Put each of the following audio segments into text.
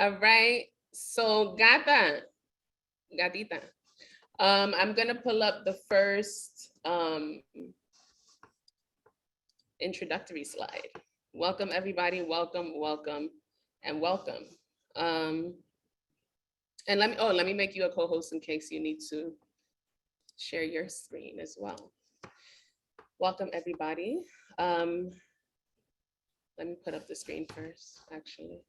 All right. So Gatita. I'm gonna pull up the first introductory slide. Welcome everybody, welcome, and welcome. And let me make you a co-host in case you need to share your screen as well. Welcome everybody. Let me put up the screen first, actually.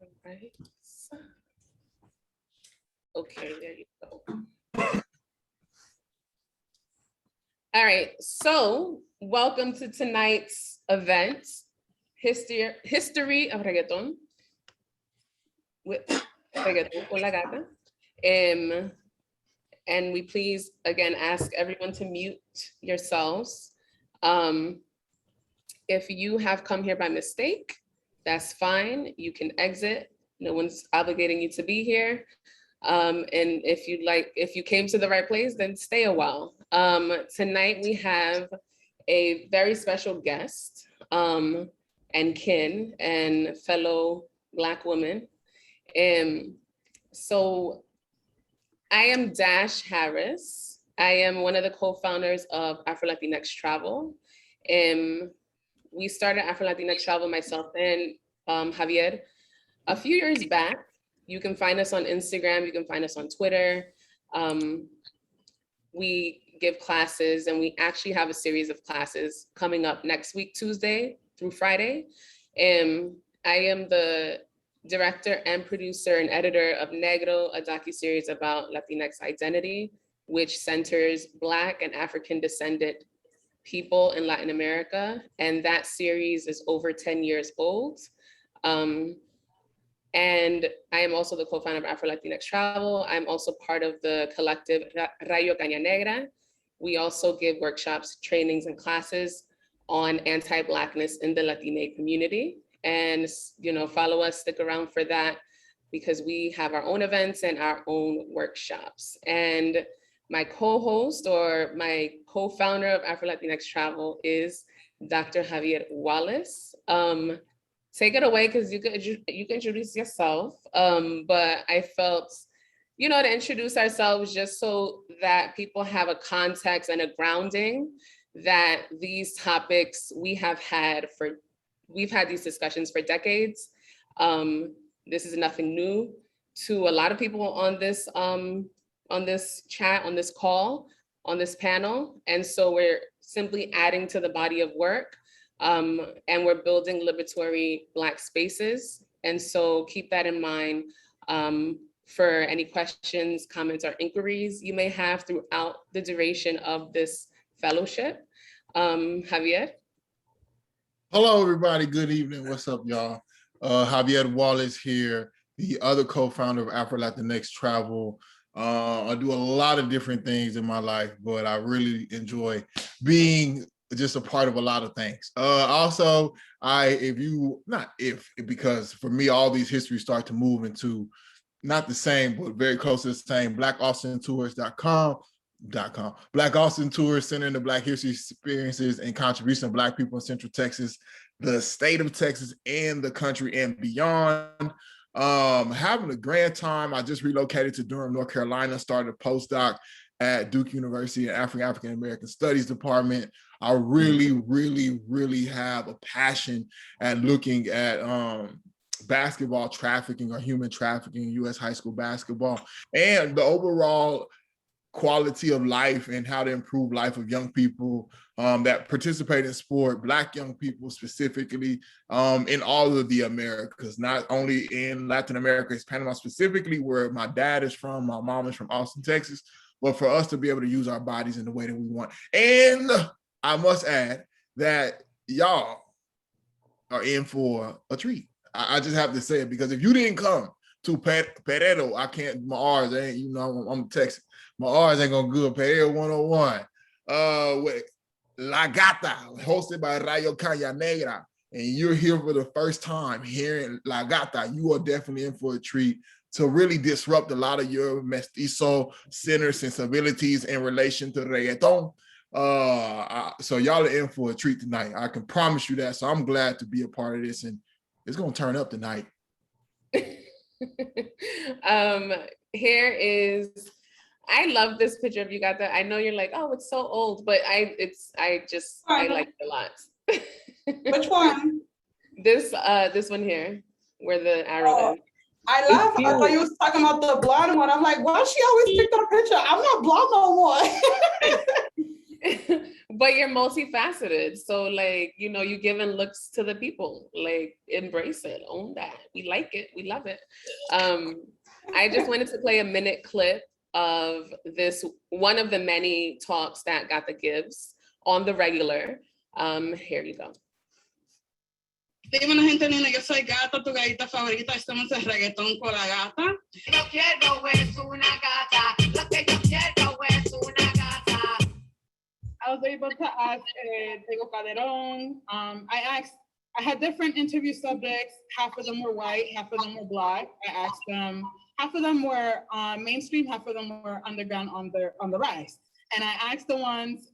All right. Okay, there you go. All right, so welcome to tonight's event, History of Reggaeton with Reggaeton con la Gata. And we please, again, ask everyone to mute yourselves. If you have come here by mistake, that's fine. You can exit. No one's obligating you to be here. And if you came to the right place, then stay a while. Tonight we have a very special guest and kin and fellow Black woman. So I am Dash Harris. I am one of the co-founders of AfroLatinx Travel. We started AfroLatinx Travel, myself and Javier, a few years back. You can find us on Instagram, you can find us on Twitter. We give classes, and we actually have a series of classes coming up next week, Tuesday through Friday. I am the director and producer and editor of Negro, a docuseries about Latinx identity, which centers Black and African descendant people in Latin America. And that series is over 10 years old. And I am also the co-founder of AfroLatinx Travel. I'm also part of the collective Rayo Caña Negra. We also give workshops, trainings, and classes on anti-Blackness in the Latina community. And follow us, stick around for that, because we have our own events and our own workshops. And my co-host or my co-founder of AfroLatinx Travel is Dr. Javier Wallace. Take it away, because you can introduce yourself. But I felt, to introduce ourselves just so that people have a context and a grounding that these topics we've had these discussions for decades. This is nothing new to a lot of people on this chat, on this call, on this panel. And so we're simply adding to the body of work, and we're building liberatory Black spaces. And so keep that in mind for any questions, comments, or inquiries you may have throughout the duration of this fellowship. Javier? Hello, everybody. Good evening. What's up, y'all? Javier Wallace here, the other co-founder of AfroLatinx Travel. I do a lot of different things in my life, but I really enjoy being just a part of a lot of things. Also, because for me, all these histories start to move into not the same, but very close to the same, BlackAustinTours.com. Black Austin Tours, centering the Black history experiences and contribution of Black people in Central Texas, the state of Texas, and the country and beyond. Having a grand time. I just relocated to Durham, North Carolina, started a postdoc at Duke University in African American Studies Department. I really, really, really have a passion at looking at basketball trafficking or human trafficking in U.S. high school basketball, and the overall quality of life and how to improve life of young people that participate in sport, Black young people specifically, in all of the Americas, not only in Latin America, it's Panama specifically, where my dad is from, my mom is from Austin, Texas, but for us to be able to use our bodies in the way that we want. And I must add that y'all are in for a treat. I just have to say it, because if you didn't come to Peredo, I can't, my R's ain't, I'm Texas. My R's ain't gonna good. Peredo 101 with La Gata, hosted by Rayo Caña Negra, and you're here for the first time hearing La Gata, you are definitely in for a treat to really disrupt a lot of your mestizo-centered sensibilities in relation to reggaeton. So y'all are in for a treat tonight. I can promise you that. So I'm glad to be a part of this, and it's gonna turn up tonight. Here is, I love this picture of you, Gata. I know you're like, oh, it's so old, but I like it a lot. Which one? This one here, where the arrow is. I laugh. I thought you was talking about the blonde one. I'm like, why she always pick that picture? I'm not blonde no more. But you're multifaceted. So like, you know, you giving looks to the people, like embrace it, own that. We like it, we love it. I just wanted to play a minute clip of this, one of the many talks that Gata gives on the regular. Here you go. Dímelo, gente linda, yo soy Gata, tu gatita favorita. Estamos en Reggaeton con la Gata. Yo quiero es una gata. Lo que yo quiero es una gata. I was able to ask Diego Calderon. I had different interview subjects. Half of them were white, half of them were black. I asked them, half of them were mainstream, half of them were underground on the rise. And I asked the ones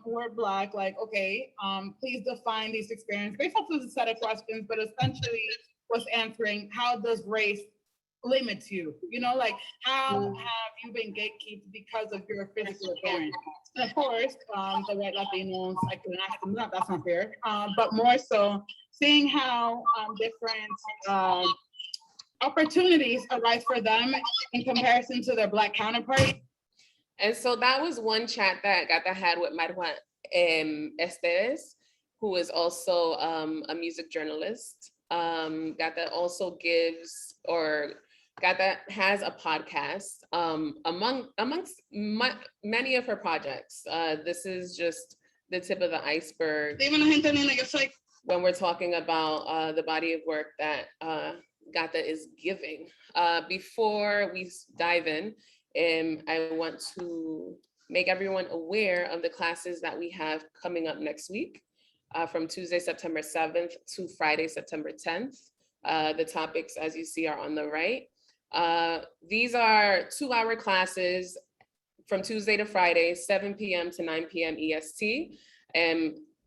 who were black, like, okay, please define these experiences based off of a set of questions, but essentially was answering, how does race limit you? You know, like, how have you been gatekeeped because of your physical appearance? And of course, the white Latinos, I couldn't ask them that, that's not fair. But more so, seeing how different opportunities arise for them in comparison to their black counterparts. And so that was one chat that Gata had with Marwa Estes, who is also a music journalist. Gata also Gata has a podcast amongst many of her projects. This is just the tip of the iceberg when we're talking about the body of work that Gata is giving. Before we dive in, I want to make everyone aware of the classes that we have coming up next week, from Tuesday, September 7th to Friday, September 10th. The topics, as you see, are on the right. These are 2-hour classes from Tuesday to Friday, 7 p.m. to 9 p.m. EST.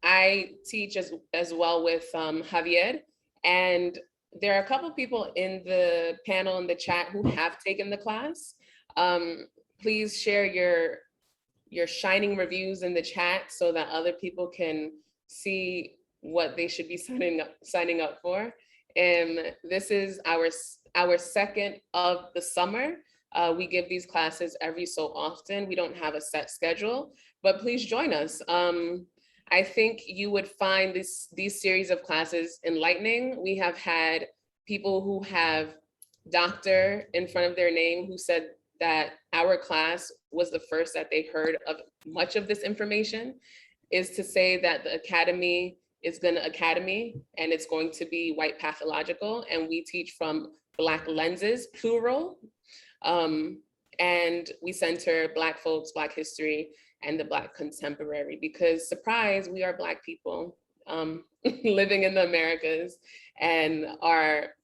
I teach as well with Javier, and there are a couple people in the panel in the chat who have taken the class. Please share your shining reviews in the chat so that other people can see what they should be signing up for. And this is our second of the summer. We give these classes every so often. We don't have a set schedule, but please join us. I think you would find these series of classes enlightening. We have had people who have doctor in front of their name who said that our class was the first that they heard of much of this information, is to say that the academy is gonna academy and it's going to be white pathological, and we teach from Black lenses, plural, and we center Black folks, Black history, and the Black contemporary, because surprise, we are Black people living in the Americas and are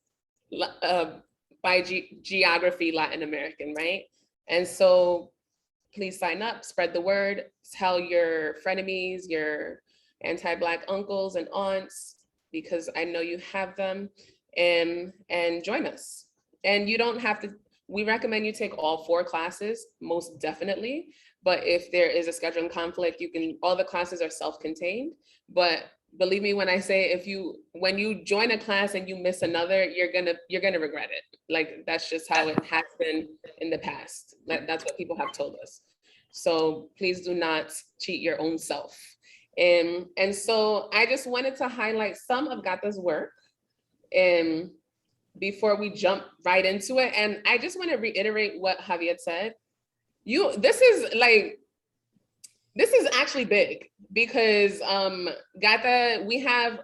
by geography Latin American, right? And so please sign up, spread the word, tell your frenemies, your anti-Black uncles and aunts, because I know you have them, and join us. And you don't have to, we recommend you take all 4 classes, most definitely. But if there is a scheduling conflict, all the classes are self-contained. But believe me when I say, when you join a class and you miss another, you're gonna regret it. Like, that's just how it has been in the past. That's what people have told us. So please do not cheat your own self. And so I just wanted to highlight some of Gata's work before we jump right into it. And I just want to reiterate what Javier said. This is actually big, because Gata, we have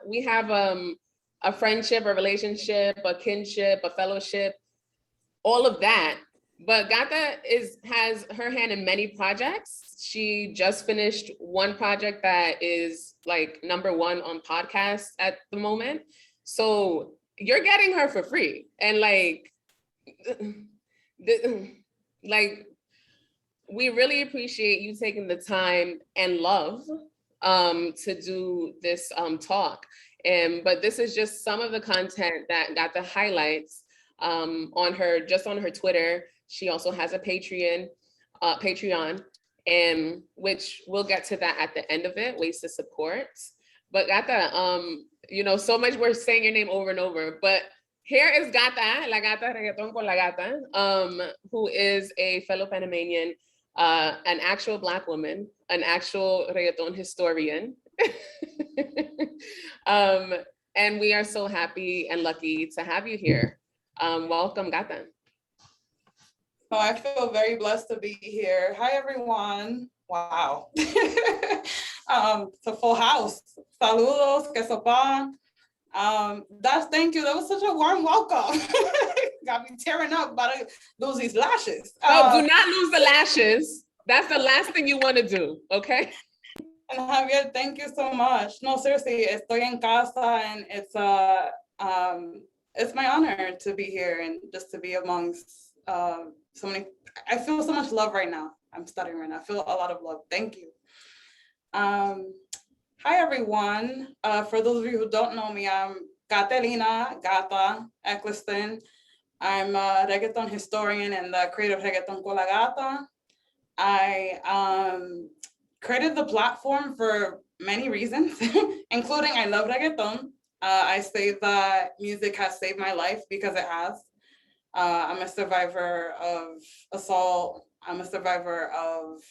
a friendship, a relationship, a kinship, a fellowship, all of that. But Gata has her hand in many projects. She just finished one project that is like #1 on podcasts at the moment. So you're getting her for free. And we really appreciate you taking the time and love to do this talk. But this is just some of the content that got the highlights on her Twitter. She also has a Patreon, and which we'll get to that at the end of it, ways to support. But Gata, you know, so much we're saying your name over and over, but here is Gata, La Gata, Reggaeton con la Gata, who is a fellow Panamanian, an actual Black woman, an actual reggaeton historian. And we are so happy and lucky to have you here. Welcome, Gata. Oh, I feel very blessed to be here. Hi, everyone. Wow. It's a full house. Saludos, que sopan. Thank you. That was such a warm welcome. Got me tearing up, about to lose these lashes. Oh, do not lose the lashes. That's the last thing you want to do, okay? And Javier, thank you so much. No, seriously, estoy en casa, and it's my honor to be here and just to be amongst so many. I feel so much love right now. I'm stuttering right now. I feel a lot of love. Thank you. Hi, everyone. For those of you who don't know me, I'm Gata Eccleston. I'm a reggaeton historian and the creator of Reggaeton con la Gata. I created the platform for many reasons, including I love reggaeton. I say that music has saved my life because it has. I'm a survivor of assault. I'm a survivor of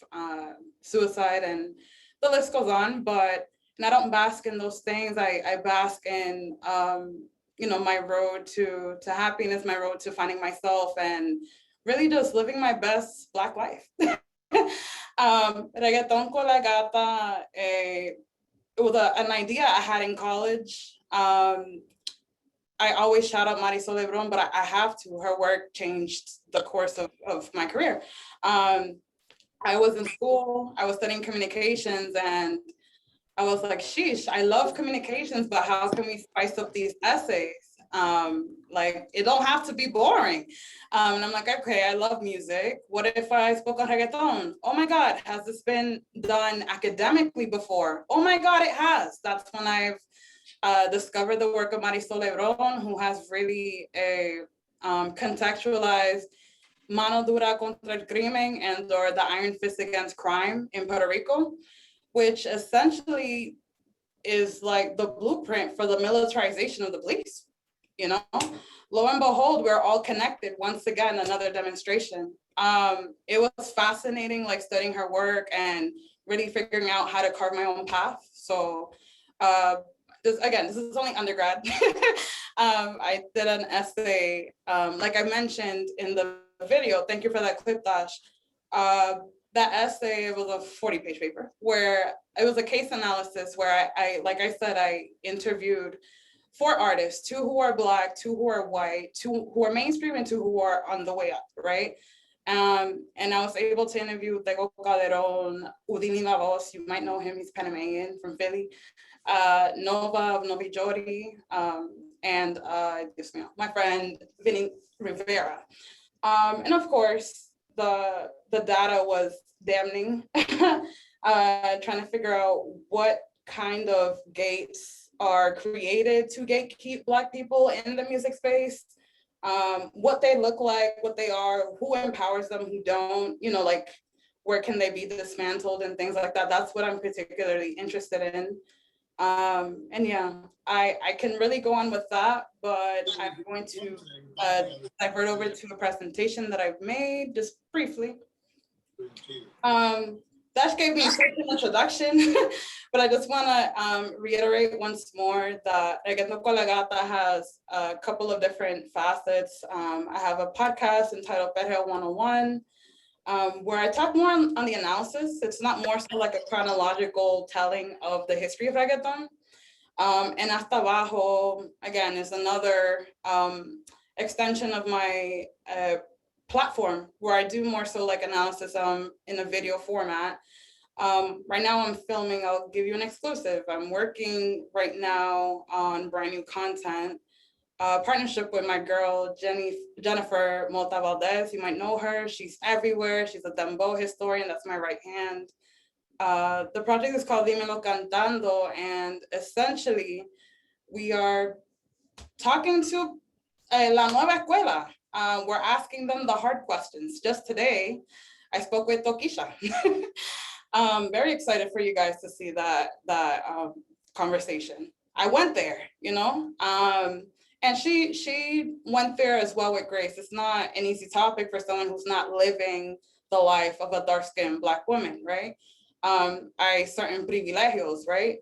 suicide, and the list goes on. And I don't bask in those things. I bask in, you know, my road to happiness, my road to finding myself, and really just living my best Black life. Reggaeton con la Gata, it was an idea I had in college. I always shout out Marisol Lebron, but I have to. Her work changed the course of my career. I was in school, I was studying communications, and I was like, sheesh, I love communications, but how can we spice up these essays? Like, it don't have to be boring. And I'm like, okay, I love music. What if I spoke on reggaeton? Oh my God, has this been done academically before? Oh my God, it has. That's when I've discovered the work of Marisol Lebron, who has really a contextualized mano dura contra el crimen, and or the iron fist against crime in Puerto Rico, which essentially is like the blueprint for the militarization of the police. You know, lo and behold, we're all connected. Once again, another demonstration. It was fascinating, like studying her work and really figuring out how to carve my own path. So this is only undergrad. I did an essay, like I mentioned in the video. Thank you for that clip, Dash. That essay was a 40-page paper where it was a case analysis where I like I said, I interviewed 4 artists, 2 who are Black, 2 who are white, 2 who are mainstream, and 2 who are on the way up, right? And I was able to interview Tego Calderon, Udini La Voz, you might know him, he's Panamanian from Philly, Nova of Novi Jodi, and my friend Vinny Rivera. And of course, the data was damning, trying to figure out what kind of gates are created to gatekeep Black people in the music space, what they look like, what they are, who empowers them, who don't, you know, like where can they be dismantled and things like that. That's what I'm particularly interested in. And yeah, I can really go on with that, but I'm going to divert over to a presentation that I've made just briefly. Dash gave me such an introduction, but I just want to reiterate once more that Reggaeton con la Gata has a couple of different facets. I have a podcast entitled Perreo 101, where I talk more on the analysis. It's not more so like a chronological telling of the history of reggaeton. And Hasta Abajo, again, is another extension of my platform where I do more so like analysis in a video format. Right now I'm filming, I'll give you an exclusive. I'm working right now on brand new content, partnership with my girl, Jennifer Mota Valdez. You might know her. She's everywhere. She's a dembow historian. That's my right hand. The project is called Dímelo Cantando, and essentially we are talking to La Nueva Escuela. We're asking them the hard questions. Just today, I spoke with Tokisha. Very excited for you guys to see that conversation. I went there, you know, and she went there as well with Grace. It's not an easy topic for someone who's not living the life of a dark-skinned Black woman, right? I certain privilegios, right?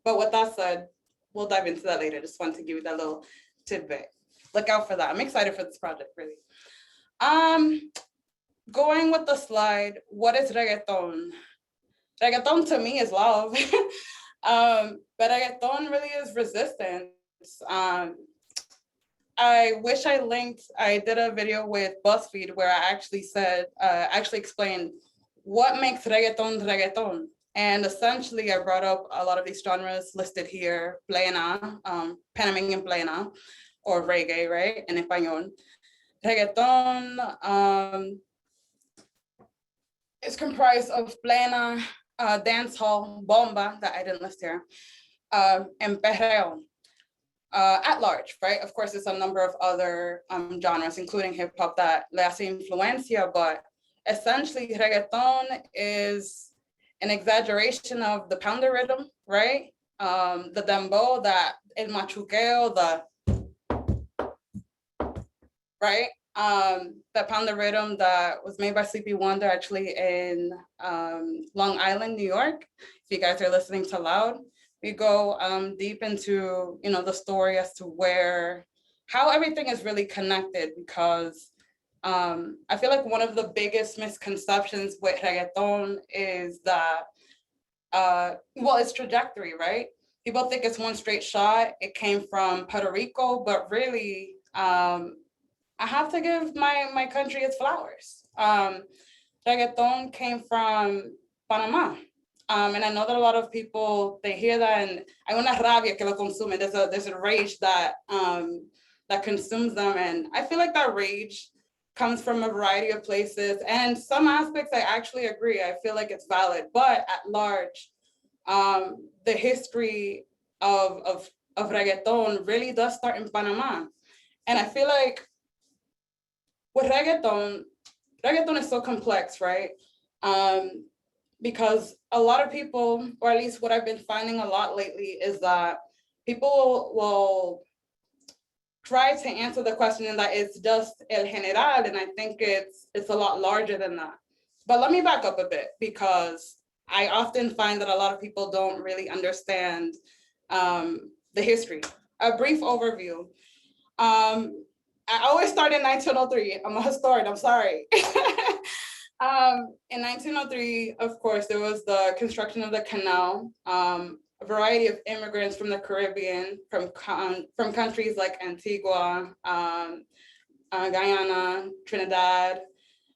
But with that said, we'll dive into that later. Just wanted to give you that little tidbit. Look out for that. I'm excited for this project, really. Going with the slide, what is reggaeton? Reggaeton to me is love. But reggaeton really is resistance. I wish I linked, I did a video with BuzzFeed where I actually said, actually explained what makes reggaeton reggaeton. And essentially I brought up a lot of these genres listed here, plena, Panamanian plena, or reggae, right, in español. Reggaeton is comprised of plena, dancehall, bomba, that I didn't list here, and perreo. At large, right? Of course, there's a number of other genres, including hip hop that le hace influencia, but essentially reggaeton is an exaggeration of the pounder rhythm, right? The dembow, that el machuqueo, the right? That pounder rhythm that was made by Sleepy Wonder actually in Long Island, New York. If you guys are listening to Loud, we go deep into, you know, the story as to how everything is really connected, because I feel like one of the biggest misconceptions with reggaeton is that, well, its trajectory, right? People think it's one straight shot. It came from Puerto Rico, but really, I have to give my country its flowers. Reggaeton came from Panama. And I know that a lot of people, they hear that and hay una rabia que lo consume. There's a rage that that consumes them. And I feel like that rage comes from a variety of places. And in some aspects, I actually agree. I feel like it's valid, but at large, the history of reggaeton really does start in Panama. And I feel like with reggaeton is so complex, right? Because a lot of people, or at least what I've been finding a lot lately, is that people will try to answer the question and that it's just el general, and I think it's a lot larger than that. But let me back up a bit, because I often find that a lot of people don't really understand the history. A brief overview. I always start in 1903. I'm a historian, I'm sorry. In 1903, of course, there was the construction of the canal. A variety of immigrants from the Caribbean, from countries like Antigua, Guyana, Trinidad,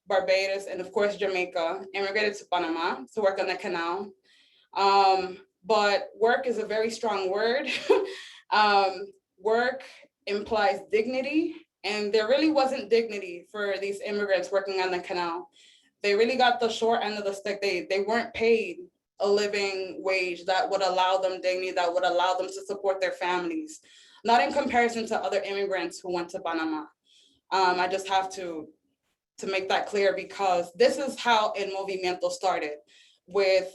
Barbados, and of course, Jamaica, immigrated to Panama to work on the canal. But work is a very strong word. Work implies dignity, and there really wasn't dignity for these immigrants working on the canal. They really got the short end of the stick. They weren't paid a living wage that would allow them dignity, that would allow them to support their families, not in comparison to other immigrants who went to Panama. I just have to make that clear, because this is how El Movimiento started, with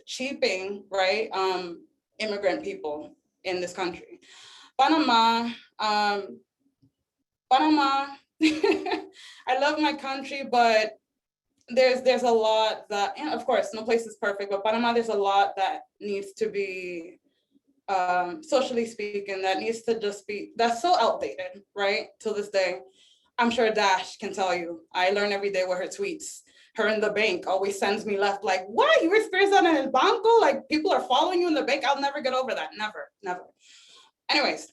cheaping, right, immigrant people in this country. Panama, I love my country, but there's a lot that, and of course, no place is perfect, but Panama, there's a lot that needs to be, socially speaking, that needs to just be, that's so outdated, right, till this day. I'm sure Dash can tell you. I learn every day with her tweets. Her in the bank always sends me left, like, what, you experienced that in El Banco? Like, people are following you in the bank? I'll never get over that, never. Anyways,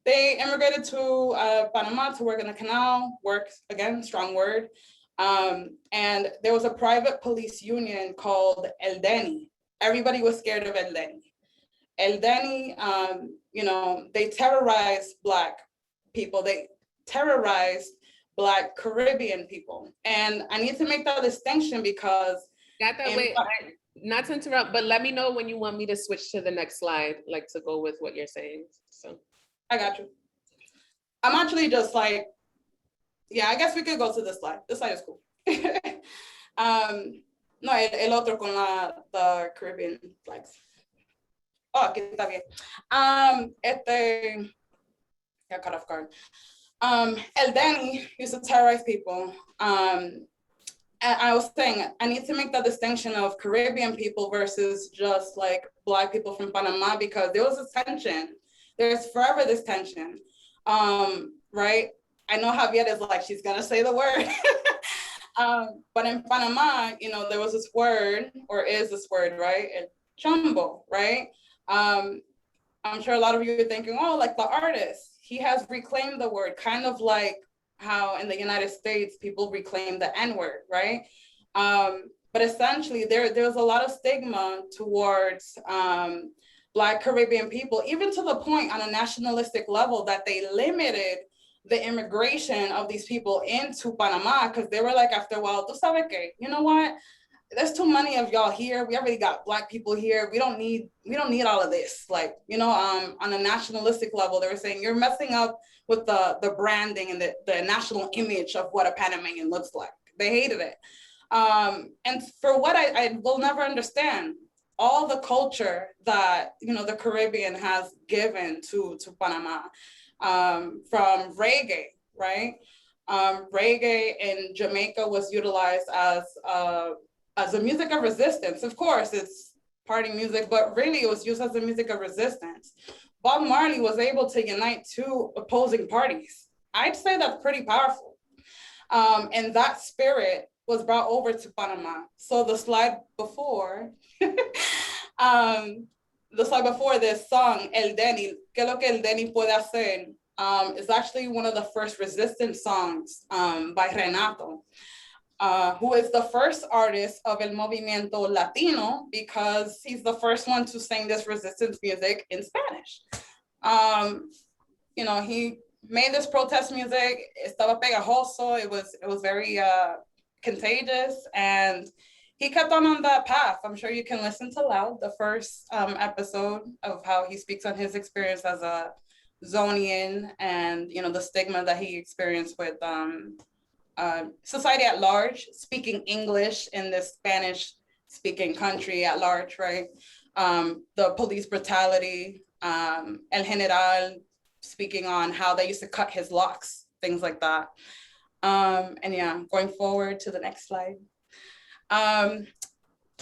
they immigrated to Panama to work in the canal, work, again, strong word. And there was a private police union called El Deni. Everybody was scared of El Deni. El Deni, you know, they terrorized Black people. They terrorized Black Caribbean people. And I need to make that distinction because Got that? Wait, not to interrupt, but let me know when you want me to switch to the next slide, like to go with what you're saying. So I got you. I'm actually just like, yeah, I guess we could go to this slide. This slide is cool. No, el otro con the Caribbean flags. Oh, aquí está bien. Got caught off guard. El Deni used to terrorize people. And I was saying, I need to make the distinction of Caribbean people versus just like Black people from Panama, because there was this tension. There's forever this tension, right? I know Javier is like, she's gonna say the word. But in Panama, you know, there was this word, or is this word, right? El chombo, right? I'm sure a lot of you are thinking, oh, like the artist. He has reclaimed the word, kind of like how in the United States, people reclaim the N-word, right? But essentially, there's a lot of stigma towards Black Caribbean people, even to the point on a nationalistic level that they limited the immigration of these people into Panama, because they were like, after a while, tú sabes qué, you know what? There's too many of y'all here. We already got Black people here. We don't need all of this. Like, you know, on a nationalistic level, they were saying you're messing up with the branding and the national image of what a Panamanian looks like. They hated it. And for what I will never understand, all the culture that, you know, the Caribbean has given to Panama, from reggae, right? Reggae in Jamaica was utilized as a music of resistance. Of course, it's party music, but really it was used as a music of resistance. Bob Marley was able to unite two opposing parties. I'd say that's pretty powerful. And that spirit was brought over to Panama. So the slide before, this song, El Deni, ¿Qué es lo que el Deni puede hacer? Is actually one of the first resistance songs by Renato, who is the first artist of El Movimiento Latino, because he's the first one to sing this resistance music in Spanish. You know, he made this protest music, estaba pegajoso, it was very contagious, and he kept on that path. I'm sure you can listen to Loud, the first episode of how he speaks on his experience as a Zonian, and, you know, the stigma that he experienced with society at large, speaking English in this Spanish speaking country at large, right? The police brutality, El General speaking on how they used to cut his locks, things like that. And yeah, going forward to the next slide.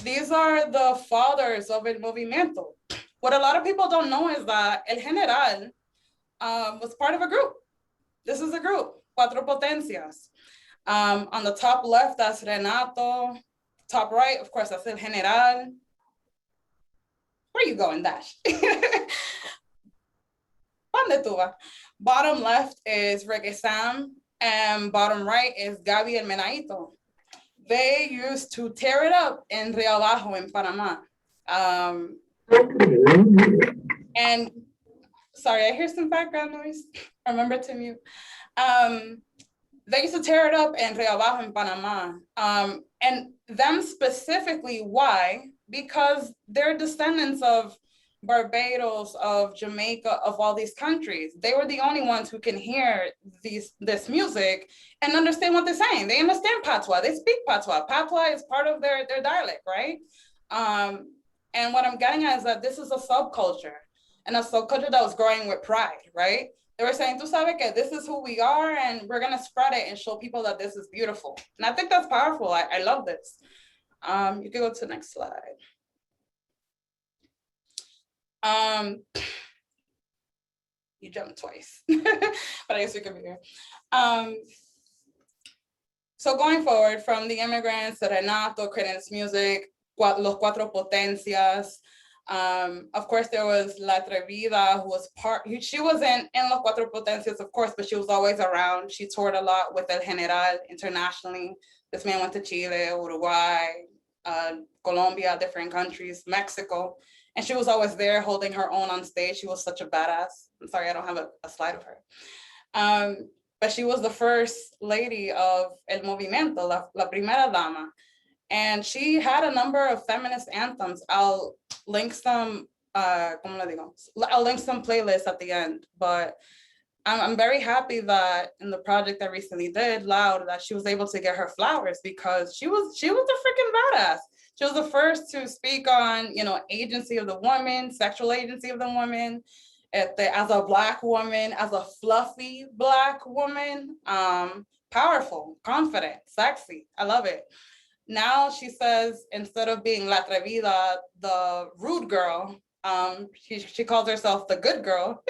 These are the fathers of El Movimiento. What a lot of people don't know is that El General was part of a group. This is a group, Cuatro Potencias. On the top left, that's Renato. Top right, of course, that's El General. Where are you going, Dash? Bottom left is Reggaeton, and bottom right is Gaby El Menaito. They used to tear it up in Rio Abajo in Panama. And sorry, I hear some background noise. Remember to mute. They used to tear it up in Rio Abajo in Panama. And them specifically, why? Because they're descendants of Barbados, of Jamaica, of all these countries. They were the only ones who can hear this music and understand what they're saying. They understand Patois, they speak Patois. Patois is part of their dialect, right? And what I'm getting at is that this is a subculture, and a subculture that was growing with pride, right? They were saying, tú sabes que this is who we are, and we're gonna spread it and show people that this is beautiful. And I think that's powerful. I love this. You can go to the next slide. You jumped twice, but I guess we could be here. So going forward, from the immigrants to Renato creating this music, Los Cuatro Potencias. Of course, there was La Atrevida, who was she wasn't in Los Cuatro Potencias, of course, but she was always around. She toured a lot with El General internationally. This man went to Chile, Uruguay, Colombia, different countries, Mexico. And she was always there holding her own on stage. She was such a badass. I'm sorry, I don't have a slide of her. But she was the first lady of El Movimiento, la primera dama. And she had a number of feminist anthems. I'll link some, I'll link some playlists at the end, but I'm very happy that in the project I recently did, Loud, that she was able to get her flowers because she was a freaking badass. She was the first to speak on, agency of the woman, sexual agency of the woman, as a Black woman, as a fluffy Black woman, powerful, confident, sexy. I love it. Now she says, instead of being la atrevida, the rude girl, she calls herself the good girl.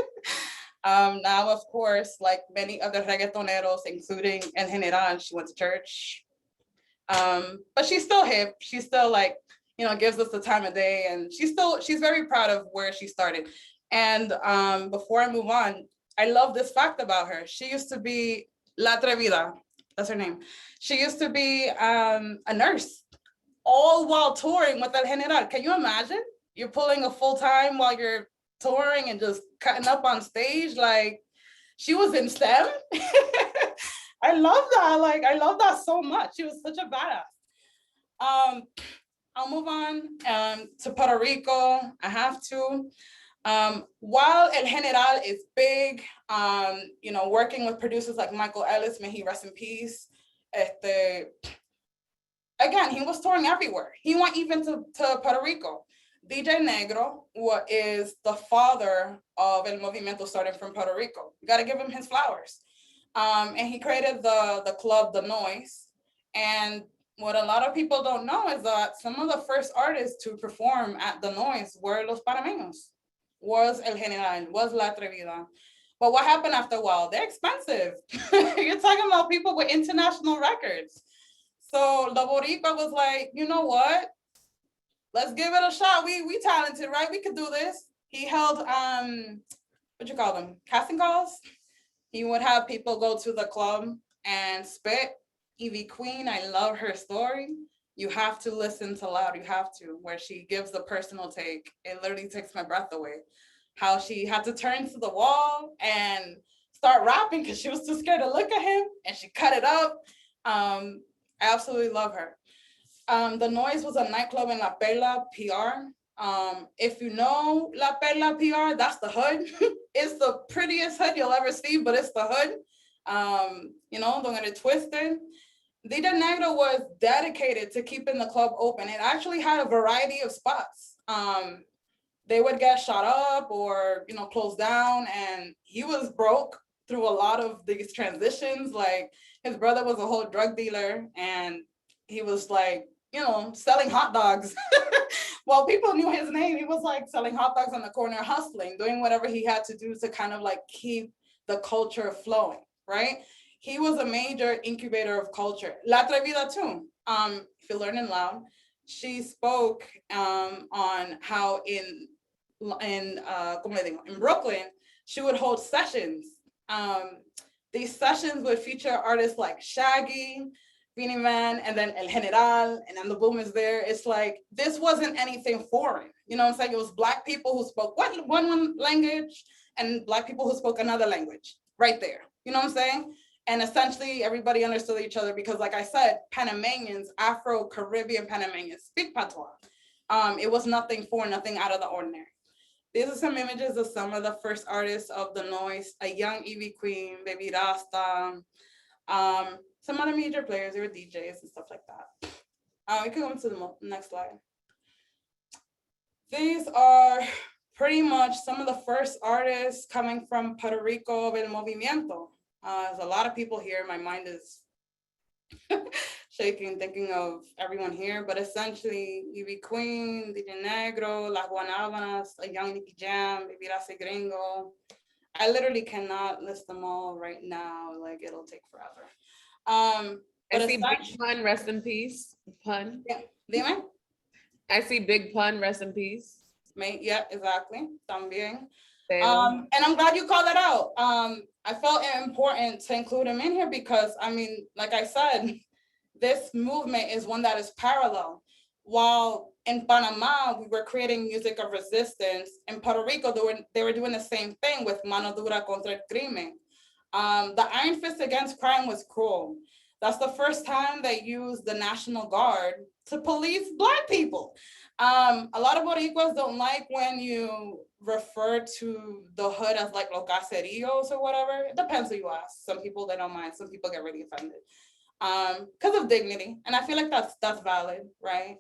Now, of course, like many other reggaetoneros, including El General, she went to church. But she's still hip. She's still gives us the time of day, and she's very proud of where she started. And before I move on, I love this fact about her. She used to be La Atrevida, that's her name. She used to be a nurse, all while touring with El General. Can you imagine? You're pulling a full time while you're touring and just cutting up on stage. Like, she was in STEM. I love that. I love that so much. She was such a badass. I'll move on to Puerto Rico. I have to. While El General is big, working with producers like Michael Ellis, may he rest in peace. Again, he was touring everywhere. He went even to Puerto Rico. DJ Negro is the father of El Movimiento, starting from Puerto Rico. You got to give him his flowers. And he created the club, The Noise. And what a lot of people don't know is that some of the first artists to perform at The Noise were Los Panameños, was El General, was La Atrevida. But what happened after a while? They're expensive. You're talking about people with international records. So the Boricua was like, you know what? Let's give it a shot. We talented, right? We could do this. He held, casting calls. He would have people go to the club and spit. Evie Queen, I love her story. You have to listen to Loud, you have to, where she gives the personal take. It literally takes my breath away. How she had to turn to the wall and start rapping because she was too scared to look at him, and she cut it up. I absolutely love her. The Noise was a nightclub in La Perla, PR. If you know La Perla, PR, that's the hood. It's the prettiest hood you'll ever see, but it's the hood. Don't get it twisted. DJ Negro was dedicated to keeping the club open. It actually had a variety of spots. They would get shot up or, closed down, and he was broke through a lot of these transitions. Like, his brother was a whole drug dealer, and he was selling hot dogs. While people knew his name, he was selling hot dogs on the corner, hustling, doing whatever he had to do to kind of keep the culture flowing, right? He was a major incubator of culture. La Atrevida too, if you're learning Loud, she spoke on how in Brooklyn, she would hold sessions. These sessions would feature artists like Shaggy, Beanie Man, and then El General, and then the Boom is there. It's this wasn't anything foreign. You know what I'm saying? It was Black people who spoke one language and Black people who spoke another language right there. You know what I'm saying? And essentially everybody understood each other because, like I said, Panamanians, Afro-Caribbean Panamanians speak patois. It was nothing foreign, nothing out of the ordinary. These are some images of some of the first artists of The Noise, a young Evie Queen, Baby Rasta, some other major players, they were DJs and stuff like that. We can go into the next slide. These are pretty much some of the first artists coming from Puerto Rico of El Movimiento. There's a lot of people here. My mind is shaking, thinking of everyone here, but essentially, Evie Queen, DJ Negro, Las Guanábanas, a young Nicky Jam, Baby Rasta Gringo. I literally cannot list them all right now. It'll take forever. I see Big Pun, rest in peace. Pun. Yeah, dime. I see Big Pun, rest in peace. Yeah, exactly. También. And I'm glad you called that out. I felt it important to include him in here because, like I said, this movement is one that is parallel. while in Panama, we were creating music of resistance. In Puerto Rico, they were doing the same thing with Mano Dura contra el Crimen. The Iron Fist Against Crime was cruel. That's the first time they used the National Guard to police Black people. A lot of Boricuas don't like when you refer to the hood as like los caseríos or whatever. It depends who you ask. Some people, they don't mind. Some people get really offended because of dignity. And I feel like that's valid, right?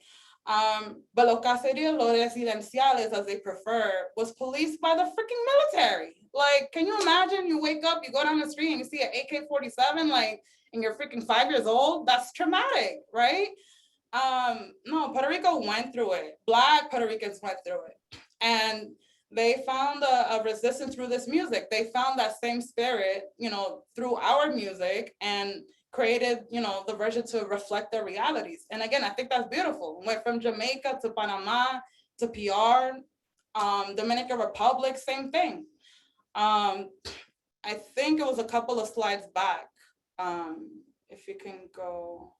But los caseríos, los residenciales, as they prefer, was policed by the freaking military. Like, can you imagine you wake up, you go down the street and you see an AK-47, like, and you're freaking 5 years old? That's traumatic, right? No, Puerto Rico went through it. Black Puerto Ricans went through it. And they found a resistance through this music. They found that same spirit, you know, through our music and created, you know, the version to reflect their realities. And again, I think that's beautiful. Went from Jamaica to Panama to PR, Dominican Republic, same thing. I think it was a couple of slides back. If you can go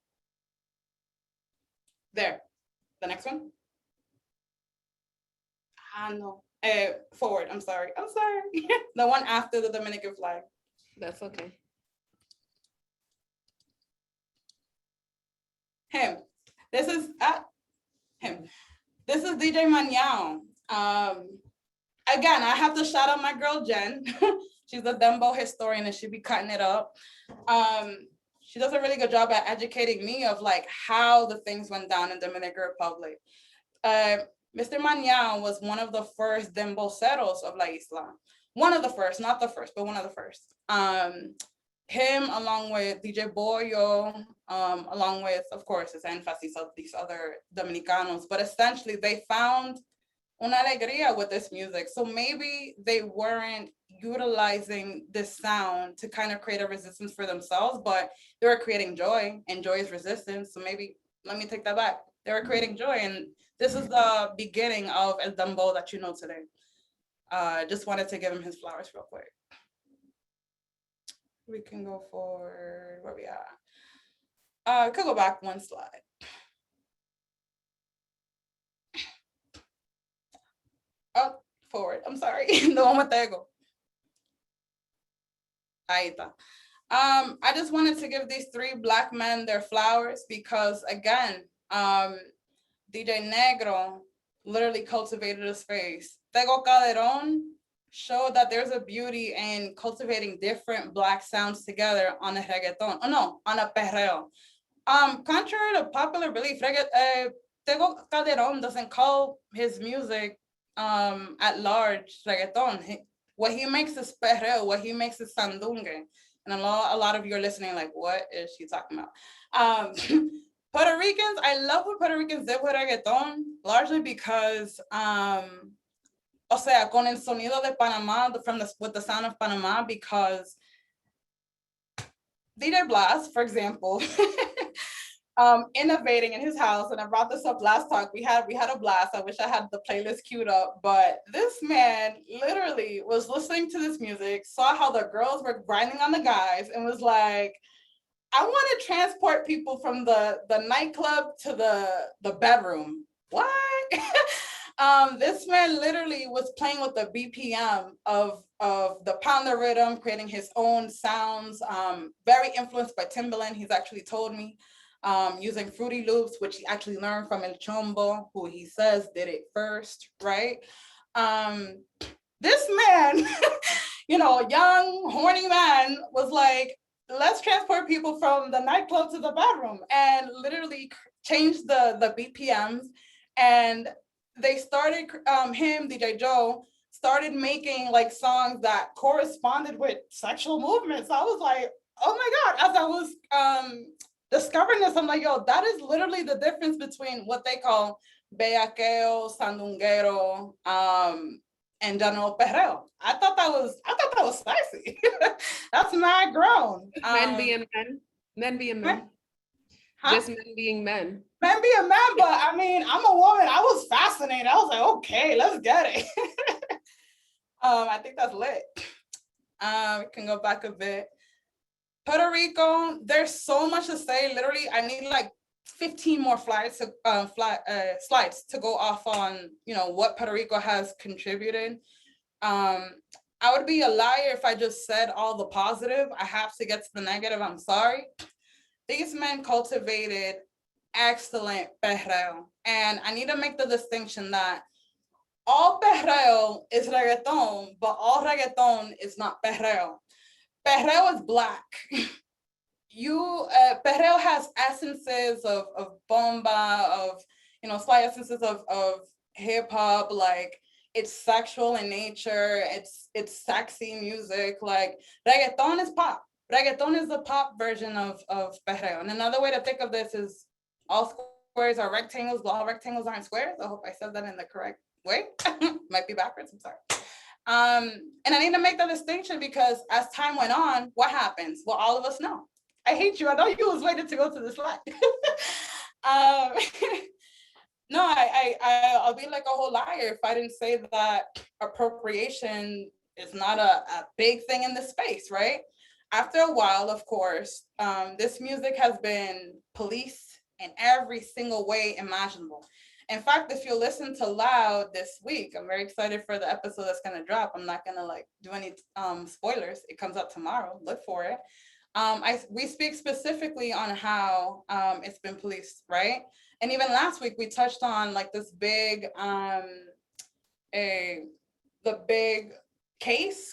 there, the next one. No, forward, I'm sorry. The one after the Dominican flag. That's okay. Him. This is him. This is DJ Mañao. Again, I have to shout out my girl Jen. She's a Dembo historian and she be cutting it up. She does a really good job at educating me of like how the things went down in Dominican Republic. Mr. Mañao was one of the first Demboceros of La Isla. One of the first, not the first, but one of the first. Him, along with DJ Boyo, along with, of course, his emphasis of these other Dominicanos, but essentially they found una alegría with this music. So maybe they weren't utilizing this sound to kind of create a resistance for themselves, but they were creating joy, and joy is resistance. So maybe, let me take that back. They were creating joy, and this is the beginning of El Dembo that you know today. Just wanted to give him his flowers real quick. We can go for where we are. Could go back one slide. Oh, forward. I'm sorry. The one with the ego. Ahí está. I just wanted to give these three Black men their flowers because, again, DJ Negro literally cultivated a space. Tego Calderon showed that there's a beauty in cultivating different Black sounds together on a reggaeton. Oh no, on a perreo. Contrary to popular belief, Tego Calderon doesn't call his music at large reggaeton. What he makes is perreo, what he makes is sandungue. And a lot of you are listening like, what is she talking about? Puerto Ricans, I love what Puerto Ricans did with reggaeton, largely because o sea, con el sonido de Panama, with the sound of Panama, because DJ Blas, for example, innovating in his house, and I brought this up last talk, we had a blast. I wish I had the playlist queued up, but this man literally was listening to this music, saw how the girls were grinding on the guys, and was like, I want to transport people from the nightclub to the bedroom. What? This man literally was playing with the BPM of the pounder rhythm, creating his own sounds, very influenced by Timbaland, he's actually told me, using Fruity Loops, which he actually learned from El Chombo, who he says did it first, right? This man, you know, young, horny man was like, let's transport people from the nightclub to the bedroom, and literally changed the BPMs. And they started, him, DJ Joe, started making like songs that corresponded with sexual movements. I was like, oh my God, as I was discovering this, I'm like, yo, that is literally the difference between what they call bellaqueo, sandunguero, and general perreo. I thought that was spicy. That's mad grown. Men being men. Men being men. Huh? Just men being men. Men being men, but I mean, I'm a woman. I was fascinated. I was like, okay, let's get it. I think that's lit. We can go back a bit. Puerto Rico, there's so much to say. Literally, I need like 15 more slides to go off on, you know, what Puerto Rico has contributed. I would be a liar if I just said all the positive. I have to get to the negative. I'm sorry. These men cultivated excellent perreo. And I need to make the distinction that all perreo is reggaeton, but all reggaeton is not perreo. Perreo is Black. Perreo has essences of bomba, of, you know, slight essences of hip hop, like it's sexual in nature, it's sexy music. Like reggaeton is pop. Reggaeton is the pop version of perreo. And another way to think of this is all squares are rectangles, but all rectangles aren't squares. I hope I said that in the correct way. Might be backwards, I'm sorry. And I need to make that distinction because as time went on, what happens? Well, all of us know. I hate you. I know you was waiting to go to the slide. No, I'll be like a whole liar if I didn't say that appropriation is not a big thing in this space, right? After a while, of course, this music has been policed in every single way imaginable. In fact, if you listen to Loud this week, I'm very excited for the episode that's gonna drop. I'm not gonna like do any spoilers. It comes out tomorrow, look for it. We speak specifically on how it's been policed, right? And even last week, we touched on like this big, the big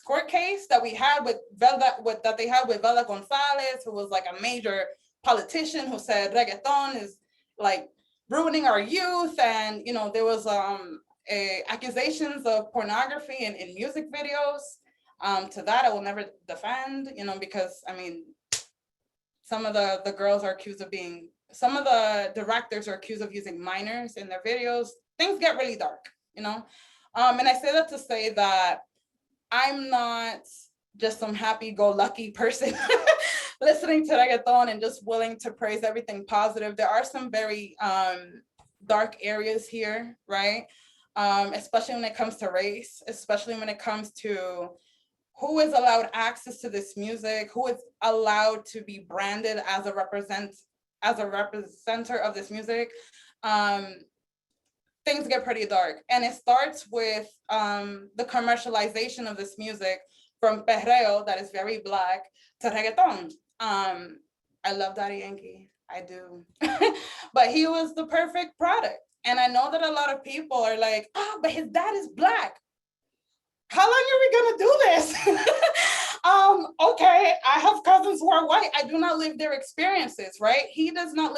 court case that we had with that they had with Vela Gonzalez, who was like a major politician who said reggaeton is like ruining our youth. And, you know, there was accusations of pornography in music videos. To that, I will never defend, you know, because I mean, some of the girls are accused of being, some of the directors are accused of using minors in their videos. Things get really dark, you know? And I say that to say that I'm not just some happy-go-lucky person listening to reggaeton and just willing to praise everything positive. There are some very dark areas here, right? Especially when it comes to race, especially when it comes to who is allowed access to this music, who is allowed to be branded as a representer of this music. Things get pretty dark. And it starts with the commercialization of this music from perreo, that is very Black, to reggaeton. I love Daddy Yankee, I do. But he was the perfect product. And I know that a lot of people are like, oh, but his dad is Black. How long are we gonna do this? Okay, I have cousins who are white. I do not live their experiences, right? He does not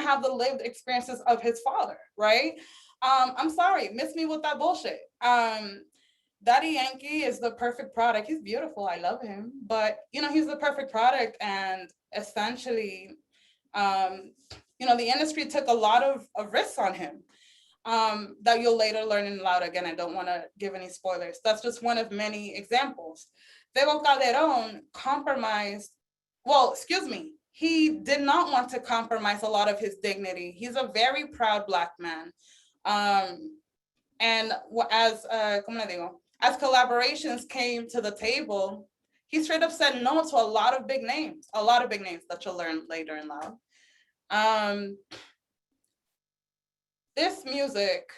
have the lived experiences of his father, right? I'm sorry, miss me with that bullshit. Daddy Yankee is the perfect product. He's beautiful, I love him, but you know, he's the perfect product. And essentially, you know, the industry took a lot of risks on him. That you'll later learn in Loud. Again, I don't want to give any spoilers. That's just one of many examples. Tego Calderon compromised, well, excuse me, he did not want to compromise a lot of his dignity. He's a very proud Black man. And as collaborations came to the table, he straight up said no to a lot of big names that you'll learn later in Loud. This music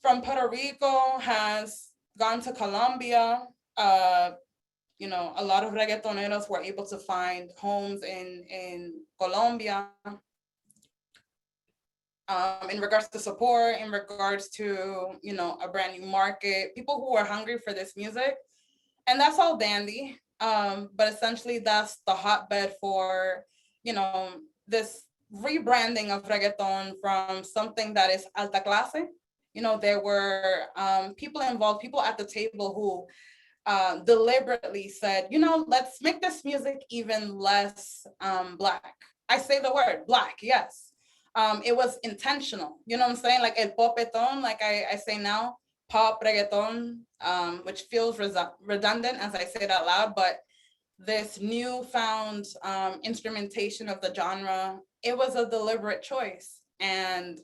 from Puerto Rico has gone to Colombia. You know, a lot of reggaetoneros were able to find homes in Colombia. In regards to support, in regards to, you know, a brand new market, people who are hungry for this music. And that's all dandy. But essentially that's the hotbed for, you know, this rebranding of reggaeton from something that is alta clase. You know, there were people involved, people at the table who deliberately said, you know, let's make this music even less Black. I say the word Black, yes. It was intentional, you know what I'm saying? Like el popetón, like I say now, pop reggaeton, which feels redundant as I say it out loud, but this newfound instrumentation of the genre, it was a deliberate choice. And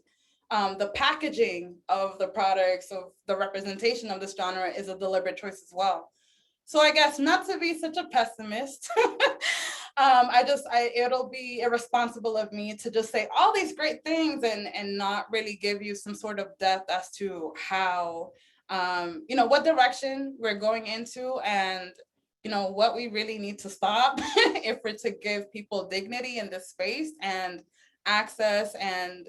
the packaging of the products, of the representation of this genre is a deliberate choice as well. So I guess not to be such a pessimist, It'll be irresponsible of me to just say all these great things and not really give you some sort of depth as to how, what direction we're going into, and what we really need to stop if we're to give people dignity in this space and access and